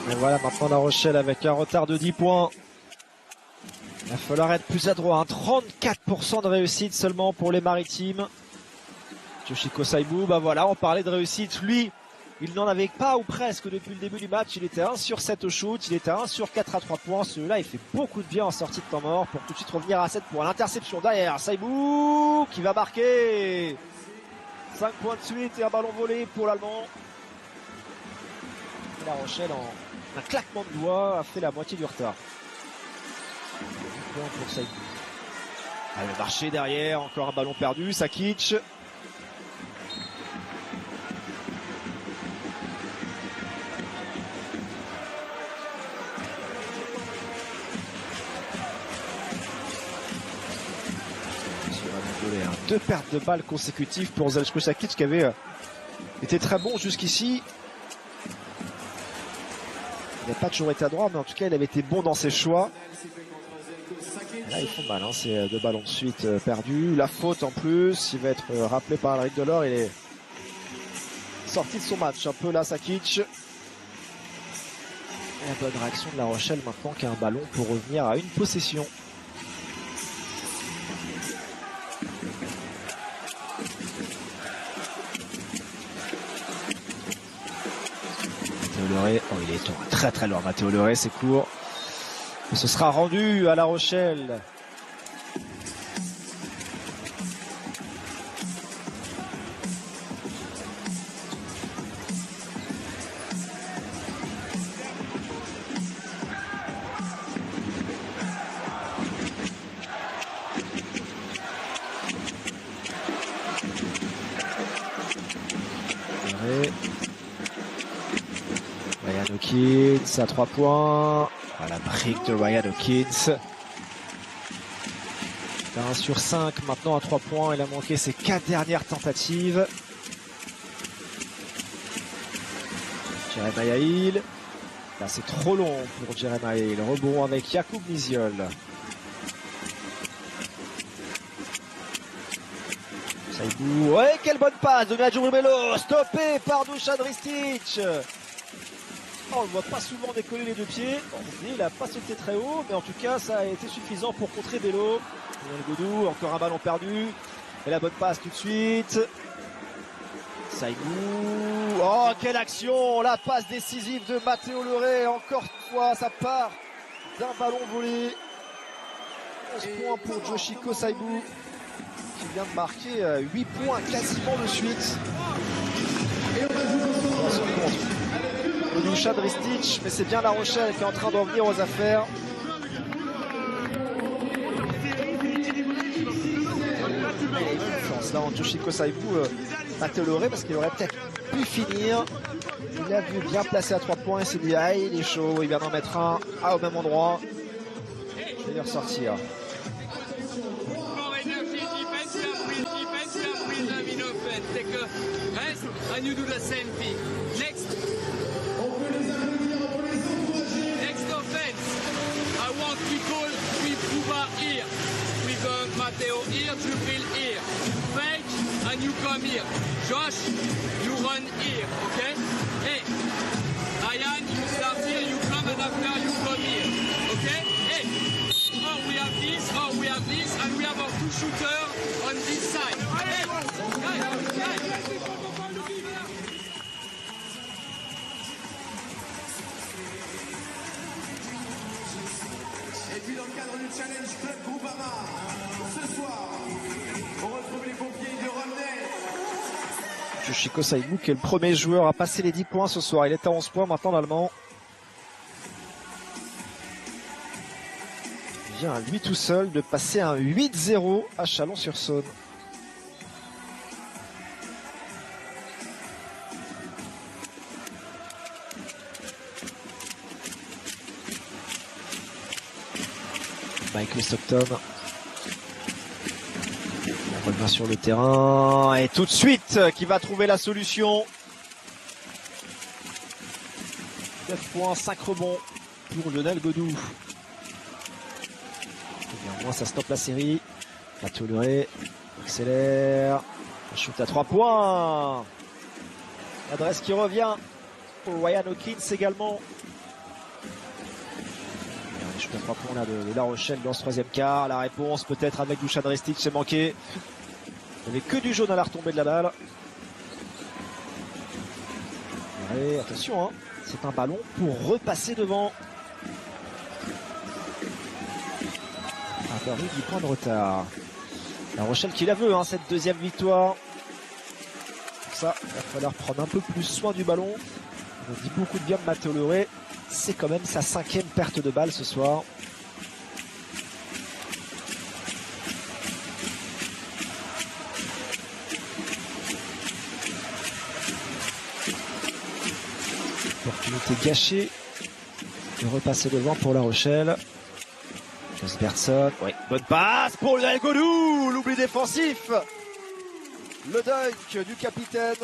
Et voilà maintenant La Rochelle avec un retard de 10 points. Il va falloir être plus adroit. 34% de réussite seulement pour les Maritimes. Yoshiko Saibu, voilà, on parlait de réussite. Lui, il n'en avait pas ou presque depuis le début du match. Il était 1 sur 7 au shoot, il était 1 sur 4 à 3 points. Celui-là, il fait beaucoup de bien en sortie de temps mort pour tout de suite revenir à 7 pour l'interception derrière. Saibu qui va marquer 5 points de suite et un ballon volé pour l'Allemand. La Rochelle, en un claquement de doigts, a fait la moitié du retard. 10 points pour Saibu. Allez, le marché derrière, encore un ballon perdu, Sakic. Deux pertes de balles consécutives pour Zeljko Sakic qui avait été très bon jusqu'ici. Il n'a pas toujours été à droite, mais en tout cas il avait été bon dans ses choix. Là ils font mal, hein, c'est deux ballons de suite perdus. La faute en plus, il va être rappelé par Alric Delors. Il est sorti de son match un peu là, Sakic. Et la bonne réaction de La Rochelle maintenant qui a un ballon pour revenir à une possession. Oh, il est très très loin, Mathéo Leray, c'est court. Et ce sera rendu à La Rochelle. Ryan Hawkins à 3 points. À la brique de Ryan Hawkins. 1 sur 5 maintenant à 3 points. Il a manqué ses 4 dernières tentatives. Jeremiah Hill. Là c'est trop long pour Jeremiah Hill. Rebond avec Jakub Miziol. Saïbou. Ouais, quelle bonne passe de Nadjo Rubello. Stoppé par Dusan Ristic. On ne voit pas souvent décoller les deux pieds. Il n'a pas sauté très haut, mais en tout cas, ça a été suffisant pour contrer Bello. Godou, encore un ballon perdu. Et la bonne passe tout de suite. Saïbou. Oh, quelle action! La passe décisive de Mathéo Leray. Encore une fois, ça part d'un ballon volé. 11 points pour Yoshiko Saïbou, qui vient de marquer 8 points quasiment de suite. Et on va jouer Dusan Ristic, mais c'est bien La Rochelle qui est en train de revenir aux affaires. Là, en Yoshiko Saïbou, Mathéo Leray, parce qu'il aurait peut-être pu finir. Il a vu bien placé à 3 points et s'est dit, ah, il est chaud, il vient d'en mettre un au même endroit. Je vais lui ressortir. And you do the same thing. Next offense. I want people with Kuba here, with Matteo here, Jubril here. Fake, and you come here. Josh, you run here, okay? Hey, Ryan, you start here, you come, and after you come here, okay? Hey, oh, we have this, and we have our 2 shooters on this side. Hey, guys. Et puis dans le cadre du challenge Club Groupama, ce soir, on retrouve les pompiers de Romney. Yoshiko Saïbou qui est le premier joueur à passer les 10 points ce soir. Il est à 11 points maintenant, l'Allemand. Il vient à lui tout seul de passer un 8-0 à Chalon-sur-Saône. Michael Stockton. On revient sur le terrain et tout de suite qui va trouver la solution. 9 points, 5 rebonds pour Lionel Godou. Au moins ça stoppe la série. Mathéo Leray accélère. Un shoot à 3 points. L'adresse qui revient pour Ryan Hawkins également. Je suis à 3 points là de La Rochelle dans ce 3e quart. La réponse peut-être avec Dusan Ristic, c'est manqué. Il n'y avait que du jaune à la retombée de la balle. Et attention, hein, c'est un ballon pour repasser devant. Paris 10 points de retard. La Rochelle qui la veut, hein, cette 2e victoire. Pour ça, il va falloir prendre un peu plus soin du ballon. On dit beaucoup de bien de Mathéo Leray. C'est quand même sa 5e perte de balle ce soir. Opportunité gâchée de repasser devant pour La Rochelle. Cosbertson, ouais, bonne passe pour Lionel Godou, l'oubli défensif. Le dunk du capitaine.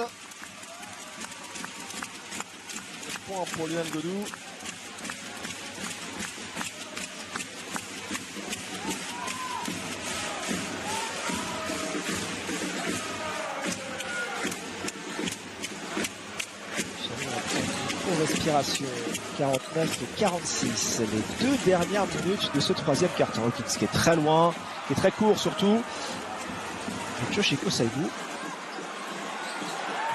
Point pour Lionel Godou. Respiration 49-46, les 2 dernières minutes de ce 3e quart-temps, ce qui est très loin, qui est très court surtout. Yoshiko Saïdou,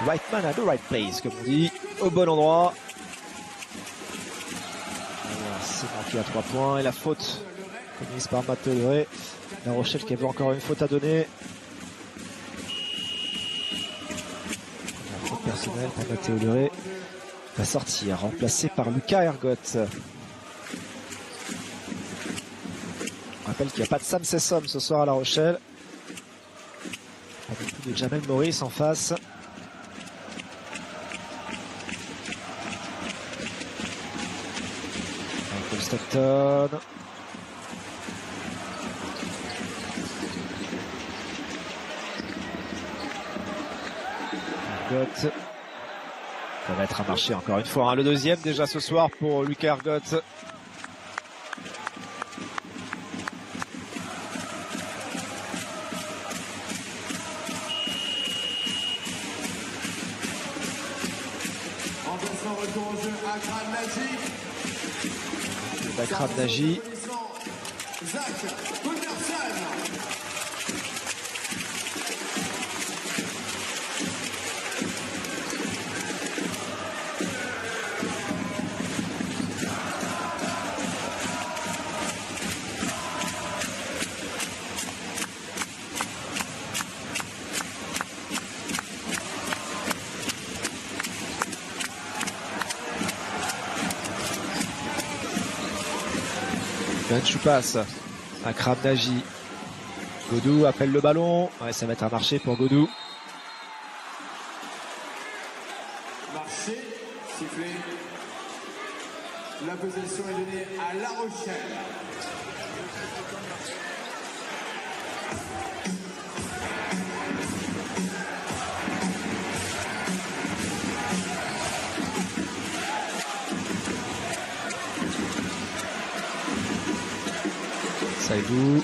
right man at the right place, comme on dit, au bon endroit. C'est manqué à 3 points et la faute commise par Matteo Leré. La Rochelle qui avait encore une faute à donner. La faute personnelle par Matteo Leré. Va sortir, remplacé par Lucas Ergot. On rappelle qu'il n'y a pas de Sam Sessom ce soir à La Rochelle. Pas non plus de Jamel Maurice en face. Michael Stockton. Ergot. Ça va être un marché encore une fois, hein. Le 2e déjà ce soir pour Lucas Ergot. Retour au jeu Akram Nagy. Akram Nagy. Zach Gunderson. Passe à Akram Nagy. Godou appelle le ballon. Ouais, ça va être un marché pour Godou. Marché, sifflé. La possession est donnée à La Rochelle. Saïdou.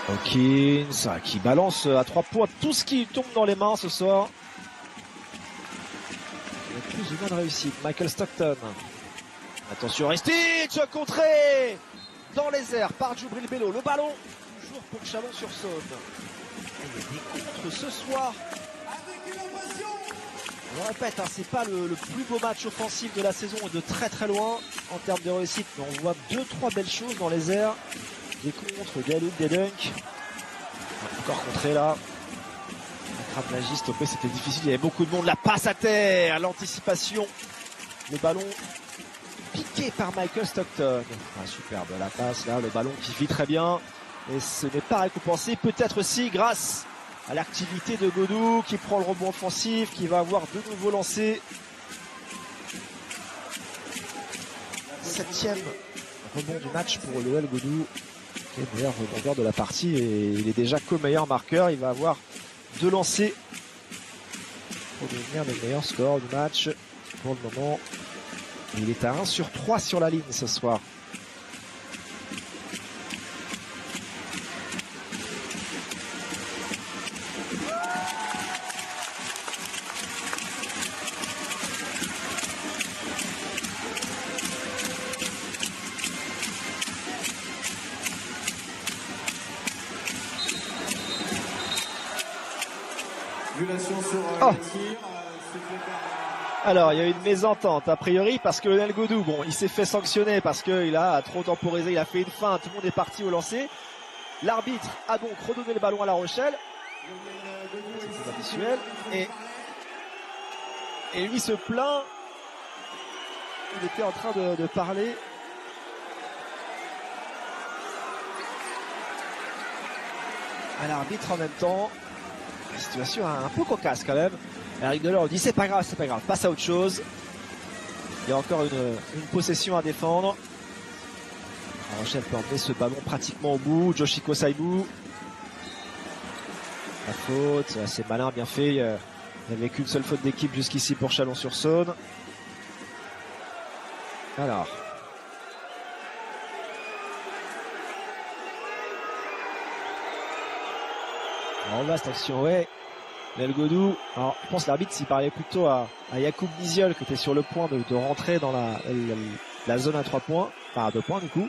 Hawkins qui balance à 3 points tout ce qui tombe dans les mains ce soir. Avec plus ou moins de réussite. Michael Stockton. Attention, Ristich contré dans les airs par Djibril Bello. Le ballon toujours pour Chalon-sur-Saône. Il y a des contres ce soir. Je répète, hein, c'est pas le plus beau match offensif de la saison et de très très loin en termes de réussite, mais on voit 2-3 belles choses dans les airs. Des contres, des loops, des dunks. Encore contré là. Akram Nagy stoppé, c'était difficile, il y avait beaucoup de monde. La passe à terre, l'anticipation. Le ballon piqué par Michael Stockton. Ah, superbe la passe là, le ballon qui vit très bien. Et ce n'est pas récompensé, peut-être aussi grâce à l'activité de Godou qui prend le rebond offensif, qui va avoir de nouveaux lancers. 7e rebond du match pour Lionel Godou, qui est le meilleur rebondeur de la partie et il est déjà co-meilleur marqueur. Il va avoir 2 lancers pour devenir le meilleur score du match pour le moment. Et il est à 1 sur 3 sur la ligne ce soir. Oh. Alors, il y a eu une mésentente a priori parce que Lionel Godou, bon, il s'est fait sanctionner parce qu'il a trop temporisé, il a fait une feinte, tout le monde est parti au lancer. L'arbitre a donc redonné le ballon à La Rochelle. C'est pas visuel. Et lui se plaint. Il était en train de parler. À l'arbitre en même temps. La situation un peu cocasse quand même. Eric Delors dit c'est pas grave, passe à autre chose. Il y a encore une possession à défendre. La Rochelle peut emmener ce ballon pratiquement au bout. Yoshiko Saibu. La faute, c'est malin, bien fait. Il n'y avait qu'une seule faute d'équipe jusqu'ici pour Chalon-sur-Saône. Alors. En vaste action, ouais. Lel Godou. Alors, je pense que l'arbitre s'il parlait plutôt à Yacoub Niziol qui était sur le point de rentrer dans la zone à 3 points. Enfin, à 2 points du coup.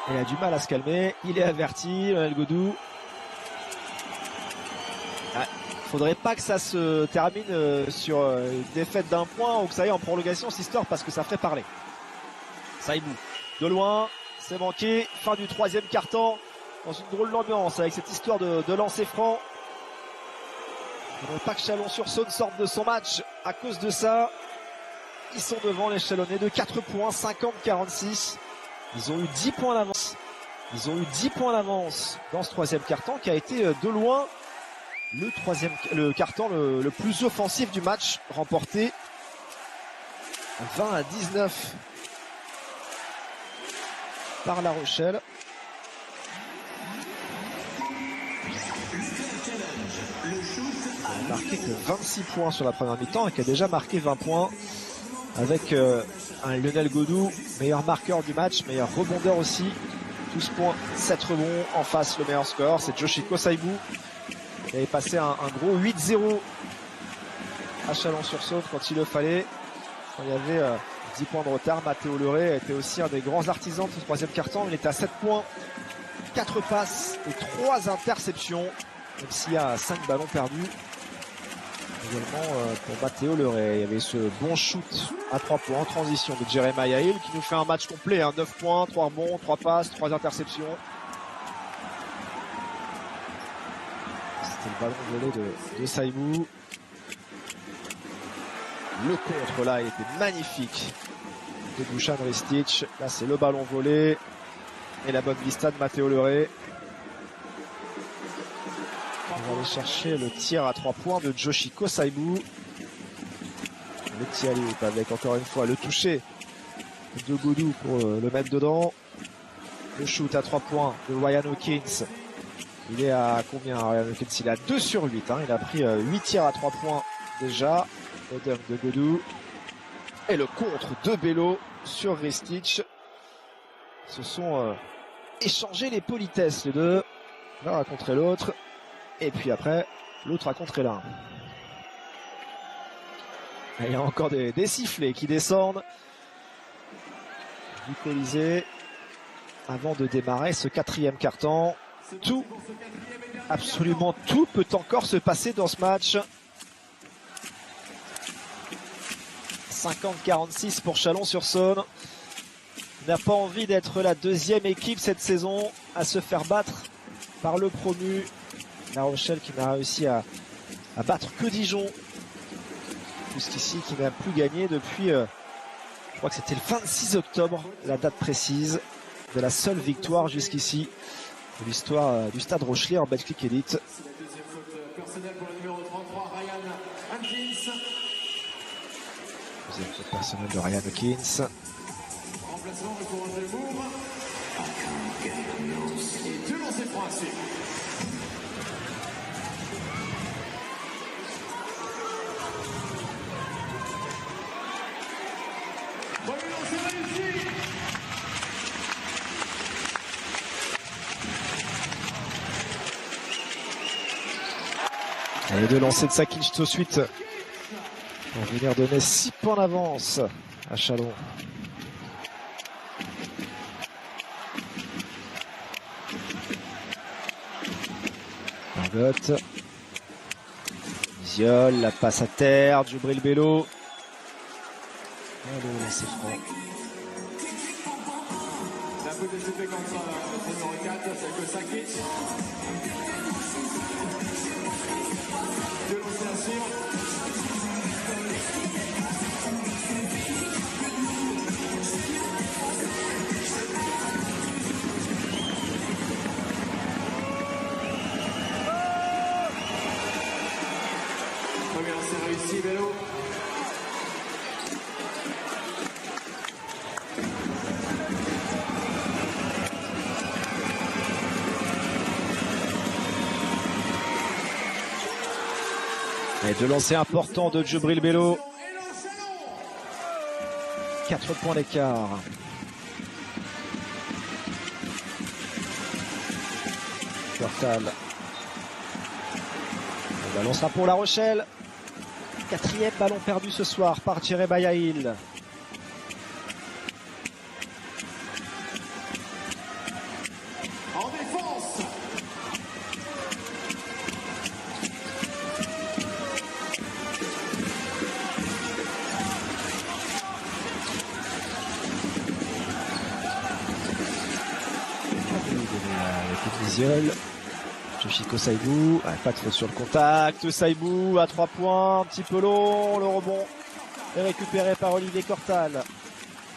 Il a du mal à se calmer. Il est averti, Lel Godou. Faudrait pas que ça se termine sur une défaite d'un point ou que ça aille en prolongation cette histoire parce que ça ferait parler. Saibou. De loin, c'est manqué. Fin du 3e quart-temps. Dans une drôle d'ambiance avec cette histoire de lancer franc. Il ne faudrait pas que Chalon-sur-Saône sorte de son match à cause de ça. Ils sont devant les Chalonnais de 4 points, 50-46. Ils ont eu 10 points d'avance. Ils ont eu 10 points d'avance dans ce 3e quart-temps qui a été de loin le quart-temps le plus offensif du match, remporté 20-19 par La Rochelle. Il a marqué que 26 points sur la première mi-temps et qui a déjà marqué 20 points avec un Lionel Godou, meilleur marqueur du match, meilleur rebondeur aussi. 12 points, 7 rebonds. En face, le meilleur score, c'est Yoshiko Saibu. Il avait passé un gros 8-0 à Chalon-sur-Saône quand il le fallait. Quand il y avait 10 points de retard, Mathéo Leray était aussi un des grands artisans de ce 3e quart-temps. Il était à 7 points, 4 passes et 3 interceptions, même s'il y a 5 ballons perdus. Également pour Mathéo Leray. Il y avait ce bon shoot à 3 points en transition de Jeremiah Hill qui nous fait un match complet. 9 points, 3 rebonds, 3 passes, 3 interceptions. C'était le ballon volé de Saibu. Le contre là, il était magnifique de Dusan Ristic. Là, c'est le ballon volé et la bonne vista de Mathéo Leray. On va aller chercher le tir à 3 points de Yoshiko Saibu. Le tir avec encore une fois le toucher de Godou pour le mettre dedans. Le shoot à 3 points de Ryan Hawkins. Il est à combien Ryan Hawkins? Il est à 2 sur 8. Il a pris 8 tirs à 3 points déjà. Le dunk de Godou. Et le contre de Bello sur Ristic. Se sont échangés les politesses les deux. L'un a contré l'autre. Et puis après, l'autre a contré l'un. Il y a encore des sifflets qui descendent du Colisée avant de démarrer ce 4e quart-temps. Tout, absolument tout peut encore se passer dans ce match. 50-46 pour Chalon-sur-Saône. Il n'a pas envie d'être la 2e équipe cette saison à se faire battre par le promu La Rochelle, qui n'a réussi à battre que Dijon jusqu'ici, qui n'a plus gagné depuis je crois que c'était le 26 octobre, la date précise de la seule victoire jusqu'ici de l'histoire du Stade Rochelais en Betclic Elite. Deuxième faute personnelle de Ryan Hawkins. Et deux lancers de Sakic tout de suite pour venir donner 6 points d'avance à Chalon. Margot. Ziol, la passe à terre, Djibril Bello. Allez, lancer franc. La faute de siffler comme ça, le numéro 4, c'est que Sakic. Deux lancers à suivre. Premier lancer réussi, Bello. Et de lancer important de Djibril Bello. 4 points d'écart. Cortal. Le ballon sera pour La Rochelle. 4e ballon perdu ce soir par Jeremiah Hill. En défense. Visuel. Yoshiko Saibou, pas trop sur le contact. Saibou à 3 points, un petit peu long. Le rebond est récupéré par Olivier Cortal.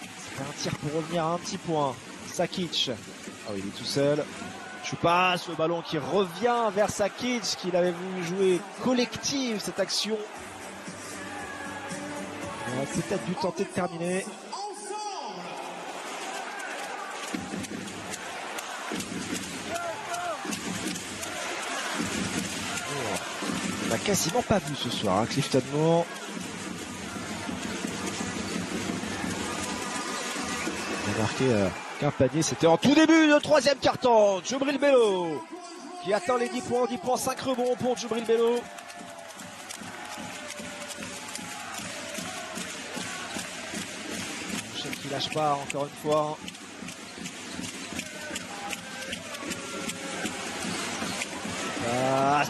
C'est un tir pour revenir à un petit point. Sakic, oh, il est tout seul. Choupas, le ballon qui revient vers Sakic, qu'il avait voulu jouer collective cette action. Il aurait peut-être dû tenter de terminer. On n'a quasiment pas vu ce soir, hein, Clifton Moore. Il a marqué qu'un panier, c'était en tout début de 3e quart-temps. Djibril Bello qui atteint les 10 points, 5 rebonds pour Djibril Bello. Qui lâche pas encore une fois.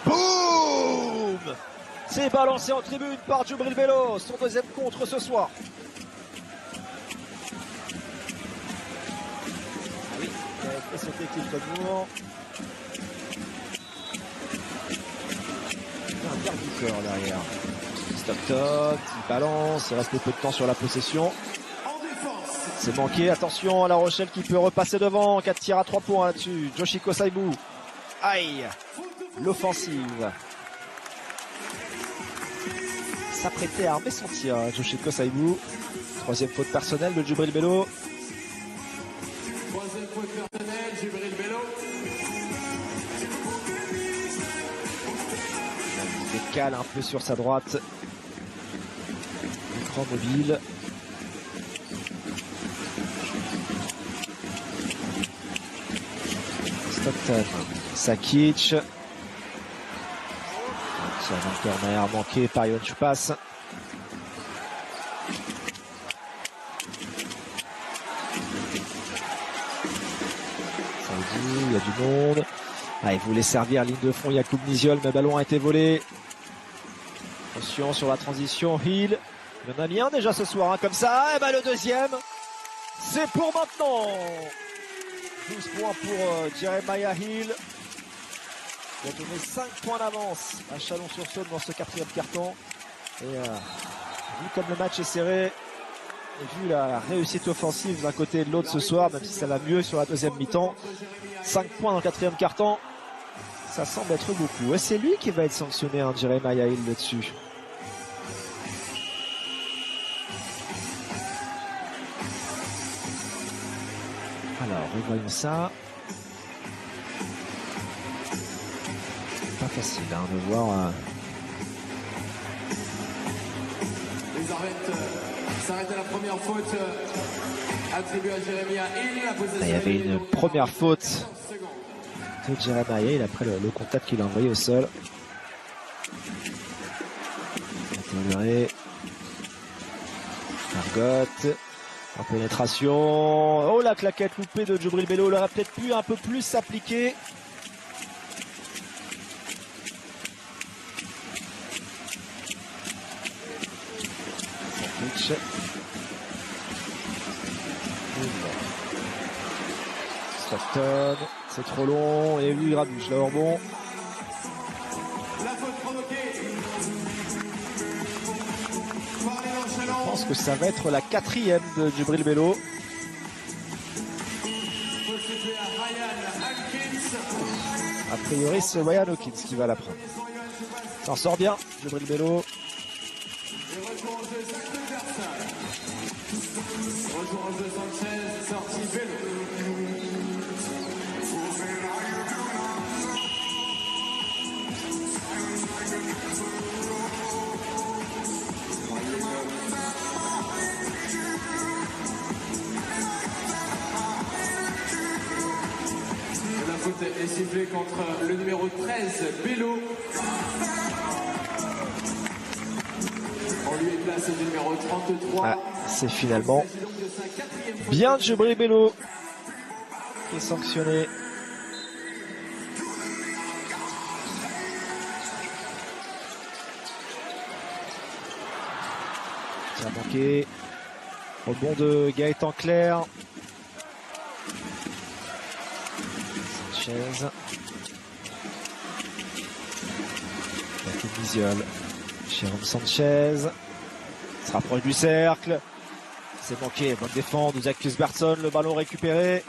Boum! C'est balancé en tribune par Djibril Bello, son 2e contre ce soir. Oui, il a fait sauter Clifton Moore. Il y a un garde du corps derrière. Stockton, il balance, il reste peu de temps sur la possession. C'est manqué, attention à La Rochelle qui peut repasser devant. 4 tirs à 3 points là-dessus. Yoshiko Saibou. Aïe! L'offensive. S'apprêtait à armer son tir, Yoshiko Saibou. 3e faute personnelle de Djibril Bello. 3e faute personnelle, Djibril Bello. Il décale un peu sur sa droite. Écran mobile. Stockton. Sakic. Un corner manqué par Yohan Choupas. Saoudi, il y a du monde. Ah, il voulait servir ligne de fond Yacoub Niziol, mais le ballon a été volé. Attention sur la transition, Hill. Il y en a mis un déjà ce soir, hein, comme ça. Et ben le 2e, c'est pour maintenant. 12 points pour Jeremiah Hill. Il a donné 5 points d'avance à Chalon-sur-Saône dans ce 4e quart-temps. Et vu comme le match est serré, et vu la réussite offensive d'un côté et de l'autre ce soir, même si ça va mieux sur la 2e mi-temps, 5 points dans le 4e quart-temps, ça semble être beaucoup. Et c'est lui qui va être sanctionné, hein, Jeremiah Hill là-dessus. Alors, revoyons ça. Pas facile hein, de voir. Les arbitres s'arrêtent à la première faute attribuée à Jeremiah Hill. Il y avait une première faute de Jeremiah Hill après le contact qu'il a envoyé au sol. Margot. En pénétration. Oh la claquette loupée de Djibril Bello. Il aurait peut-être pu un peu plus s'appliquer. Stockton, c'est trop long et lui il rabuge le rebond. Je pense que ça va être la 4e de Djibril Bello. A priori c'est Ryan Hawkins qui va la prendre. S'en sort bien Djibril Bello. sifflet contre le numéro 13, Bello. On lui est place au numéro 33. Ah, c'est finalement bien Djibril Bello qui est sanctionné. Ça a manqué. Rebond de Gaëtan Claire. Sanchez. Visual. Jérôme Sanchez. Se rapproche du cercle. C'est manqué. Bonne défense de Zach Cuthbertson. Le ballon récupéré.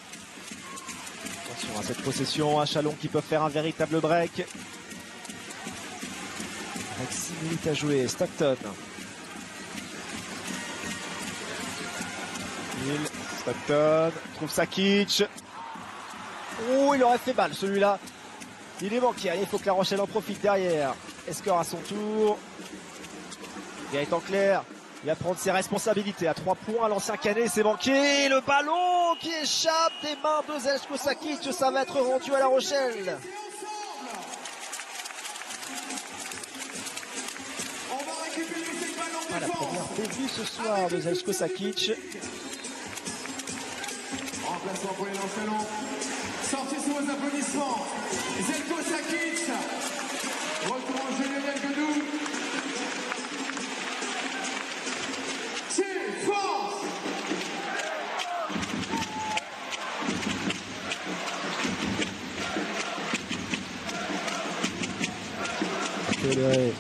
Attention à cette possession. À Chalon qui peuvent faire un véritable break. Avec 6 minutes à jouer. Stockton. Stockton trouve Sakic. Oh, il aurait fait mal celui-là. Il est manqué. Allez, il faut que La Rochelle en profite derrière. Escort à son tour. Gaëtan Claire. Il va prendre ses responsabilités à 3 points. L'ancien Canet, c'est manqué. Le ballon qui échappe des mains de Zeljko Sakic. Ça va être rendu à La Rochelle. Ah, la première début ce soir de Zeljko Sakic. Remplacement pour les Lanchelons. Sortez sous vos applaudissements. Zeljko Sakic. Retour en jeu Lionel Godou. C'est fort. Accéléré.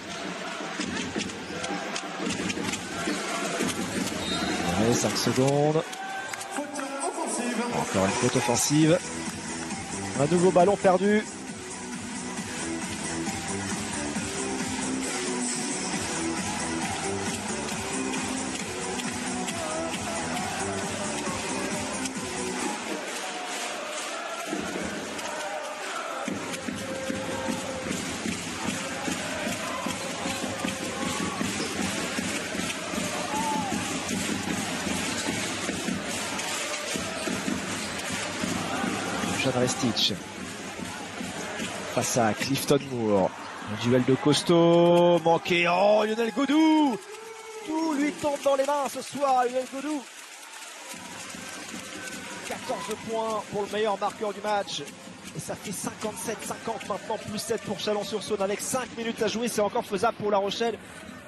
Allez, 5 secondes. Encore une faute offensive. Un nouveau ballon perdu. Restich face à Clifton Moore. Un duel de costaud manqué. Oh, Lionel Godou, tout lui tombe dans les mains ce soir à Lionel Godou. 14 points pour le meilleur marqueur du match. Et ça fait 57-50 maintenant, plus 7 pour Chalon-sur-Saône. Avec 5 minutes à jouer, c'est encore faisable pour La Rochelle.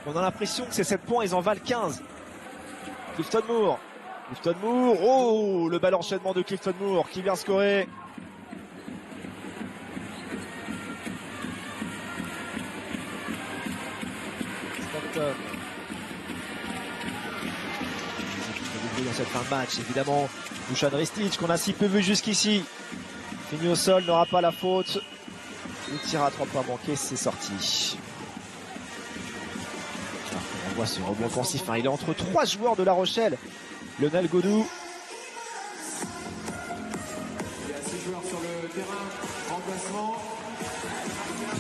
On a l'impression que ces 7 points, ils en valent 15. Clifton Moore. Clifton Moore. Oh, le bel enchaînement de Clifton Moore qui vient scorer. Dans cette fin de match, évidemment, Dusan Ristic qu'on a si peu vu jusqu'ici. Fini au sol, n'aura pas la faute. Le tir à 3 points manqué, c'est sorti. On voit ce rebond offensif. Hein. Il est entre 3 joueurs de La Rochelle. Lionel Godou. Il y a 6 joueurs sur le terrain. Remplacement.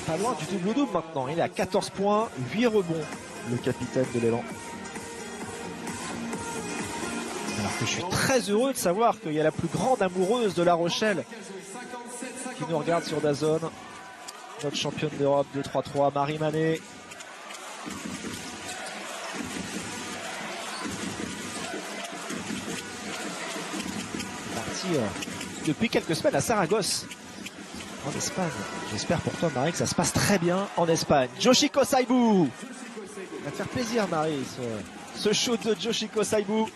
Pas loin du double-double maintenant. Il est à 14 points, 8 rebonds. Le capitaine de l'élan. Alors que je suis très heureux de savoir qu'il y a la plus grande amoureuse de La Rochelle qui nous regarde sur DAZN. Notre championne d'Europe de 3-3, Marie Manet. Partie depuis quelques semaines à Saragosse, en Espagne. J'espère pour toi, Marie, que ça se passe très bien en Espagne. Yoshiko Saibou. Ça va te faire plaisir, Marie, ce shoot de Yoshiko Saibou.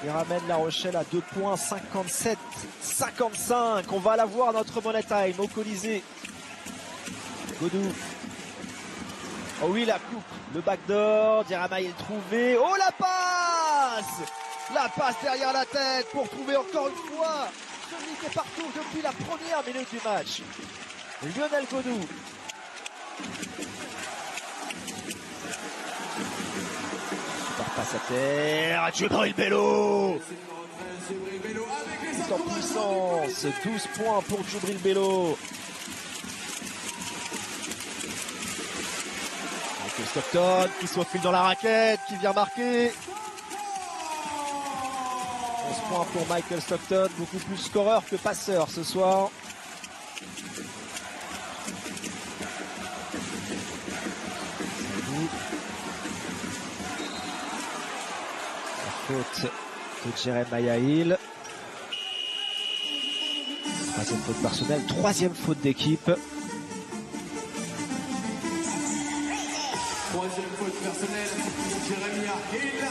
Il ramène La Rochelle à 2 points, 57-55. On va la voir, notre Money Time au Colisée. Godou. Oh oui, la coupe, le backdoor. Diramaï est trouvé. Oh, la passe! La passe derrière la tête pour trouver encore une fois celui qui est partout depuis la première minute du match. Lionel Godou. Passe à terre, Djibril Bello. En puissance, 12 points pour Djibril Bello. Michael Stockton qui se faufile dans la raquette, qui vient marquer. 11 points pour Michael Stockton, beaucoup plus scoreur que passeur ce soir. Faute de Jeremiah Hill. Troisième faute personnelle, troisième faute d'équipe. Troisième faute personnelle, Jeremiah Hill.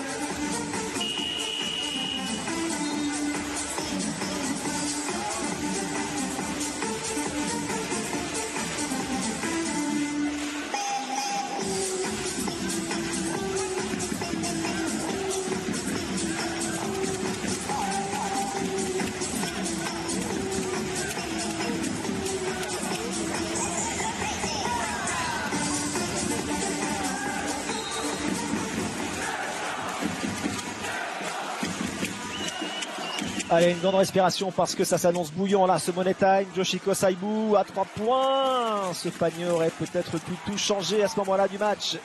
Allez, une grande respiration parce que ça s'annonce bouillant là, ce Money Time. Yoshiko Saibu à 3 points. Ce panier aurait peut-être pu tout changer à ce moment-là du match.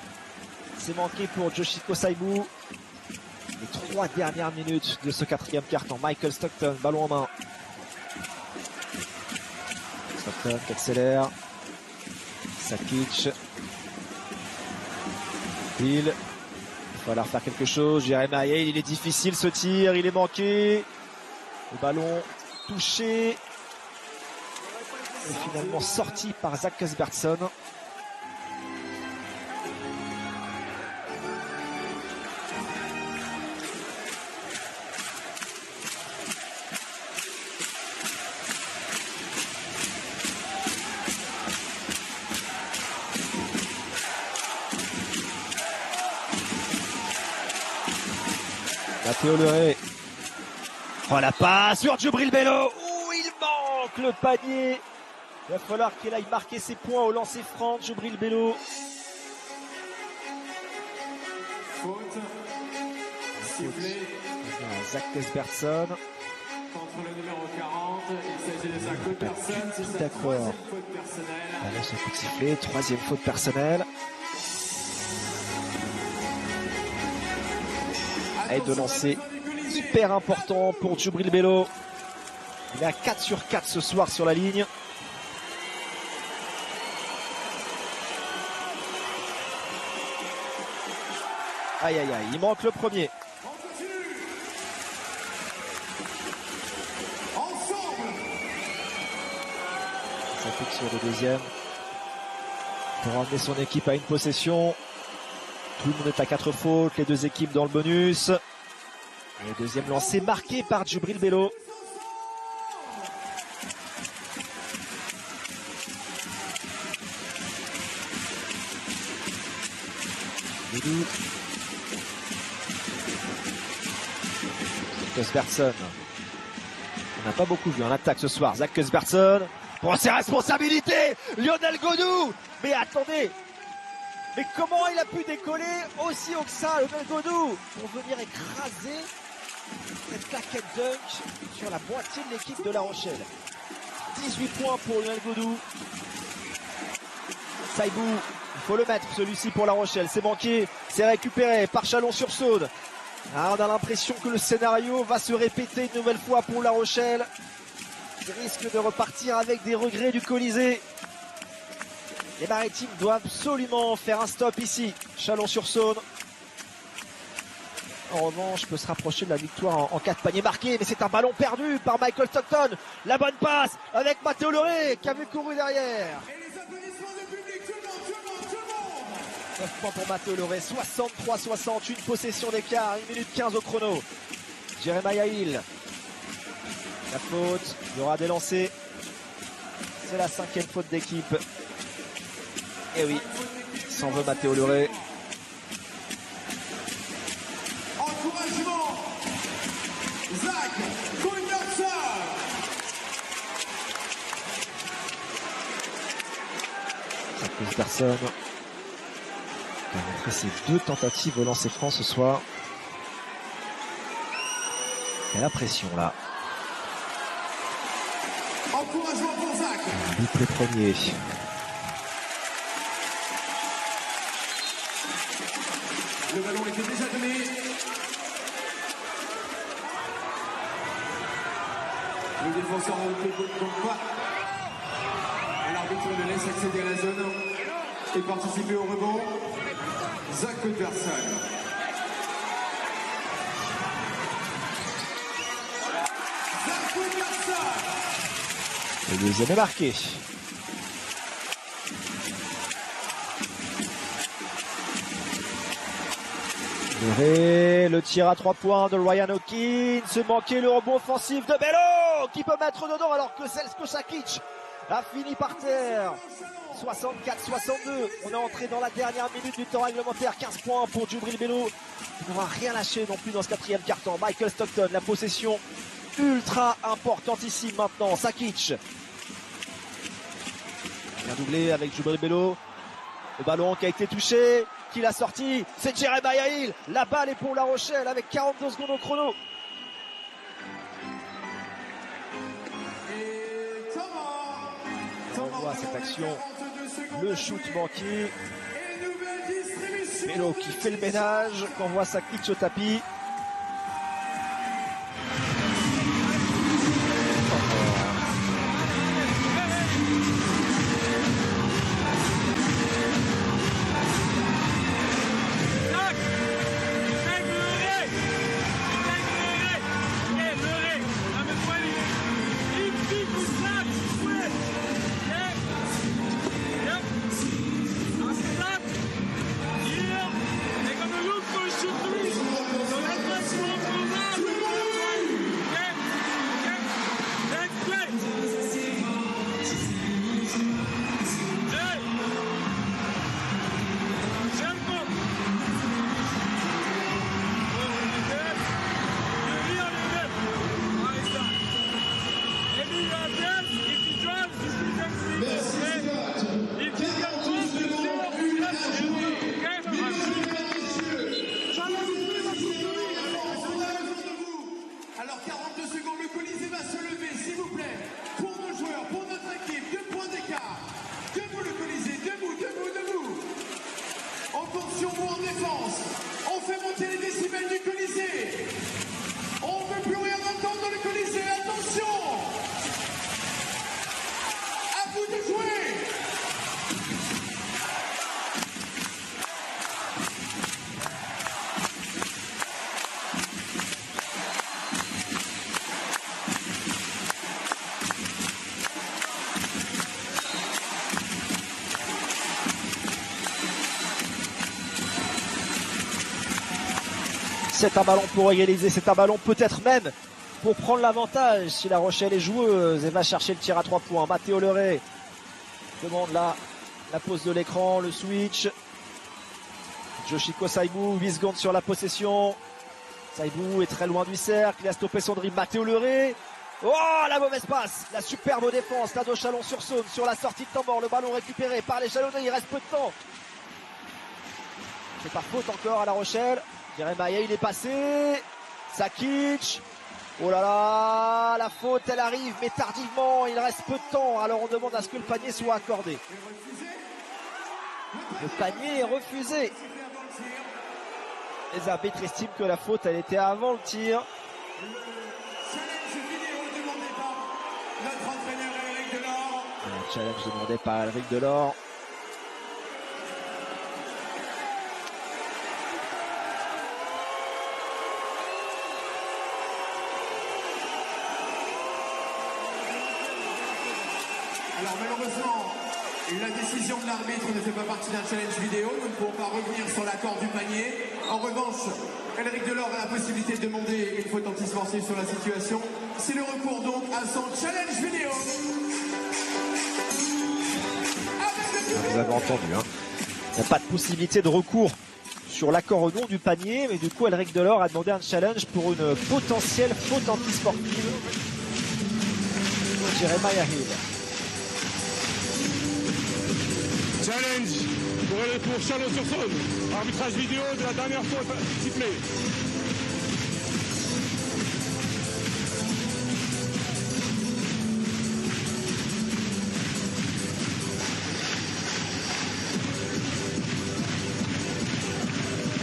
C'est manqué pour Yoshiko Saibu. Les 3 dernières minutes de ce 4e quart-temps. Michael Stockton, ballon en main. Stockton qui accélère. Sakic. Hill. Il va falloir faire quelque chose. Jeremiah Hill, il est difficile ce tir, il est manqué. Le ballon touché. Et finalement sorti par Zach Cuthbertson. Matteo Leray. Oh la passe sur Djibril Bello. Ouh, il manque le panier. Il va falloir qu'il aille marquer ses points au lancer franc. Djibril Bello. Faute. Sifflé. Zach Cuthbertson. Contre le numéro 40. Il s'agit de Zach Cuthbertson. C'est sa D'accord. troisième faute personnelle. Alors ce coup de sifflet. Troisième faute personnelle. Et de lancer hyper important pour Djibril Bello. Il est à 4 sur 4 ce soir sur la ligne. Aïe aïe aïe, il manque le premier. Ça pique sur le deuxième. Pour ramener son équipe à une possession. Tout le monde est à 4 fautes, les deux équipes dans le bonus. Et le deuxième lancé marqué par Djibril Bello. Cuthbertson. On n'a pas beaucoup vu en attaque ce soir. Zach Cuthbertson prend ses responsabilités. Lionel Godou. Mais attendez. Mais comment il a pu décoller aussi haut que ça, Lionel Godou, pour venir écraser cette claquette dunk sur la moitié de l'équipe de La Rochelle. 18 points pour Lionel Godou. Saibu, il faut le mettre celui-ci pour La Rochelle. C'est manqué, c'est récupéré par Chalon-sur-Saône. Ah, on a l'impression que le scénario va se répéter une nouvelle fois pour La Rochelle. Il risque de repartir avec des regrets du Colisée. Les Maritimes doivent absolument faire un stop ici. Chalon-sur-Saône. En revanche, peut se rapprocher de la victoire en 4 paniers marqués. Mais c'est un ballon perdu par Michael Stockton. La bonne passe avec Matteo Leray qui avait couru derrière. 9 points pour Matteo Leray. 63-60. Une possession d'écart. 1 minute 15 au chrono. Jeremiah Hill. La faute. Il y aura des lancers. C'est la 5e faute d'équipe. Et oui, s'en veut Matteo Leray. Encouragement, Zach Cuthbertson. Zach Cuthbertson qui a montré ses 2 tentatives au lancer franc ce soir. Et la pression là. Encouragement pour Zach. But les premiers. Le ballon était déjà donné. Le défenseur ne peut donc pas. L'arbitre le laisse accéder à la zone et participer au rebond. Zach Cuthbertson. Le deuxième est marqué. Le tir à 3 points de Ryan Hawkins, se manquait le rebond offensif de Bello qui peut mettre dedans alors que Željko Sakic a fini par terre. 64-62, on est entré dans la dernière minute du temps réglementaire, 15 points pour Djibril Bello. Il n'aura rien lâché non plus dans ce quatrième quart-temps. Michael Stockton, la possession ultra importantissime maintenant. Sakic. Bien doublé avec Djibril Bello. Le ballon qui a été touché, qui l'a sorti, c'est Jeremiah Hill. La balle est pour La Rochelle avec 42 secondes au chrono. On voit cette action, le shoot manqué. Bello qui fait le ménage, qu'on voit Sakic au tapis. C'est un ballon pour égaliser, c'est un ballon peut-être même pour prendre l'avantage si La Rochelle est joueuse et va chercher le tir à 3 points. Matteo Leray demande la pause de l'écran, le switch. Yoshiko Saibou, 8 secondes sur la possession. Saibou est très loin du cercle, il a stoppé son dribble. Matteo Leray. Oh, la mauvaise passe, la superbe défense, Lado Chalon sur Saône, sur la sortie de temps mort, le ballon récupéré par les Chalonnais, il reste peu de temps. C'est par faute encore à La Rochelle. Jeremiah, il est passé. Sakic. Oh là là, la faute, elle arrive, mais tardivement. Il reste peu de temps. Alors on demande à ce que le panier soit accordé. Le panier est refusé. Les arbitres estiment que la faute, elle était avant le tir. Un challenge demandé par Elric Delors. Alors malheureusement, la décision de l'arbitre ne fait pas partie d'un challenge vidéo. Nous ne pouvons pas revenir sur l'accord du panier. En revanche, Elric Delors a la possibilité de demander une faute antisportive sur la situation. C'est le recours donc à son challenge vidéo. Vous avez entendu, hein. Il n'y a pas de possibilité de recours sur l'accord au nom du panier, mais du coup Elric Delors a demandé un challenge pour une potentielle faute antisportive. Jeremiah Hill. Challenge pour Chalon-sur-Saône. Arbitrage vidéo de la dernière faute sifflée.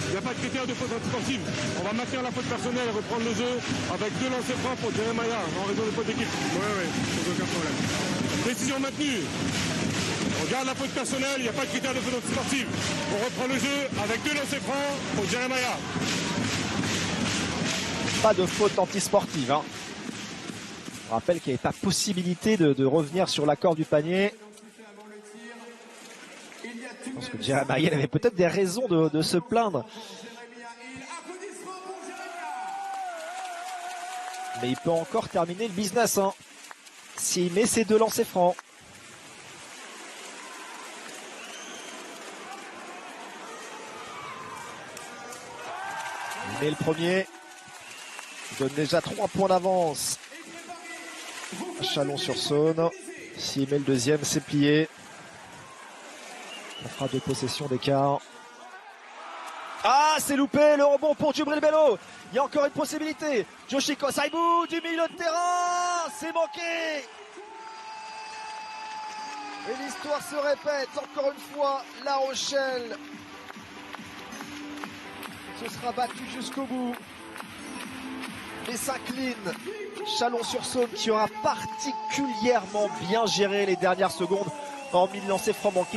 Il n'y a pas de critère de faute antisportive. On va maintenir la faute personnelle et reprendre le jeu avec 2 lancers francs pour Jeremiah en raison de faute d'équipe. Oui, sans aucun problème. Décision maintenue. On garde la faute personnelle, il n'y a pas de critère de faute antisportive. On reprend le jeu avec 2 lancers francs pour Jeremiah. Pas de faute antisportive, hein. Je rappelle qu'il n'y avait pas possibilité de revenir sur l'accord du panier. Je pense que Jeremiah avait peut-être des raisons de se plaindre. Mais il peut encore terminer le business hein, s'il met ses 2 lancers francs. Il met le premier. Il donne déjà 3 points d'avance. Chalon-sur-Saône. S'il met le deuxième, c'est plié. On fera 2 possessions d'écart. Ah, c'est loupé, le rebond pour Djibril Bello. Il y a encore une possibilité. Yoshiko Saibou du milieu de terrain. C'est manqué. Et l'histoire se répète encore une fois. La Rochelle se sera battu jusqu'au bout. Mais s'incline. Chalon-sur-Saône qui aura particulièrement bien géré les dernières secondes, hormis le lancer franc manqué.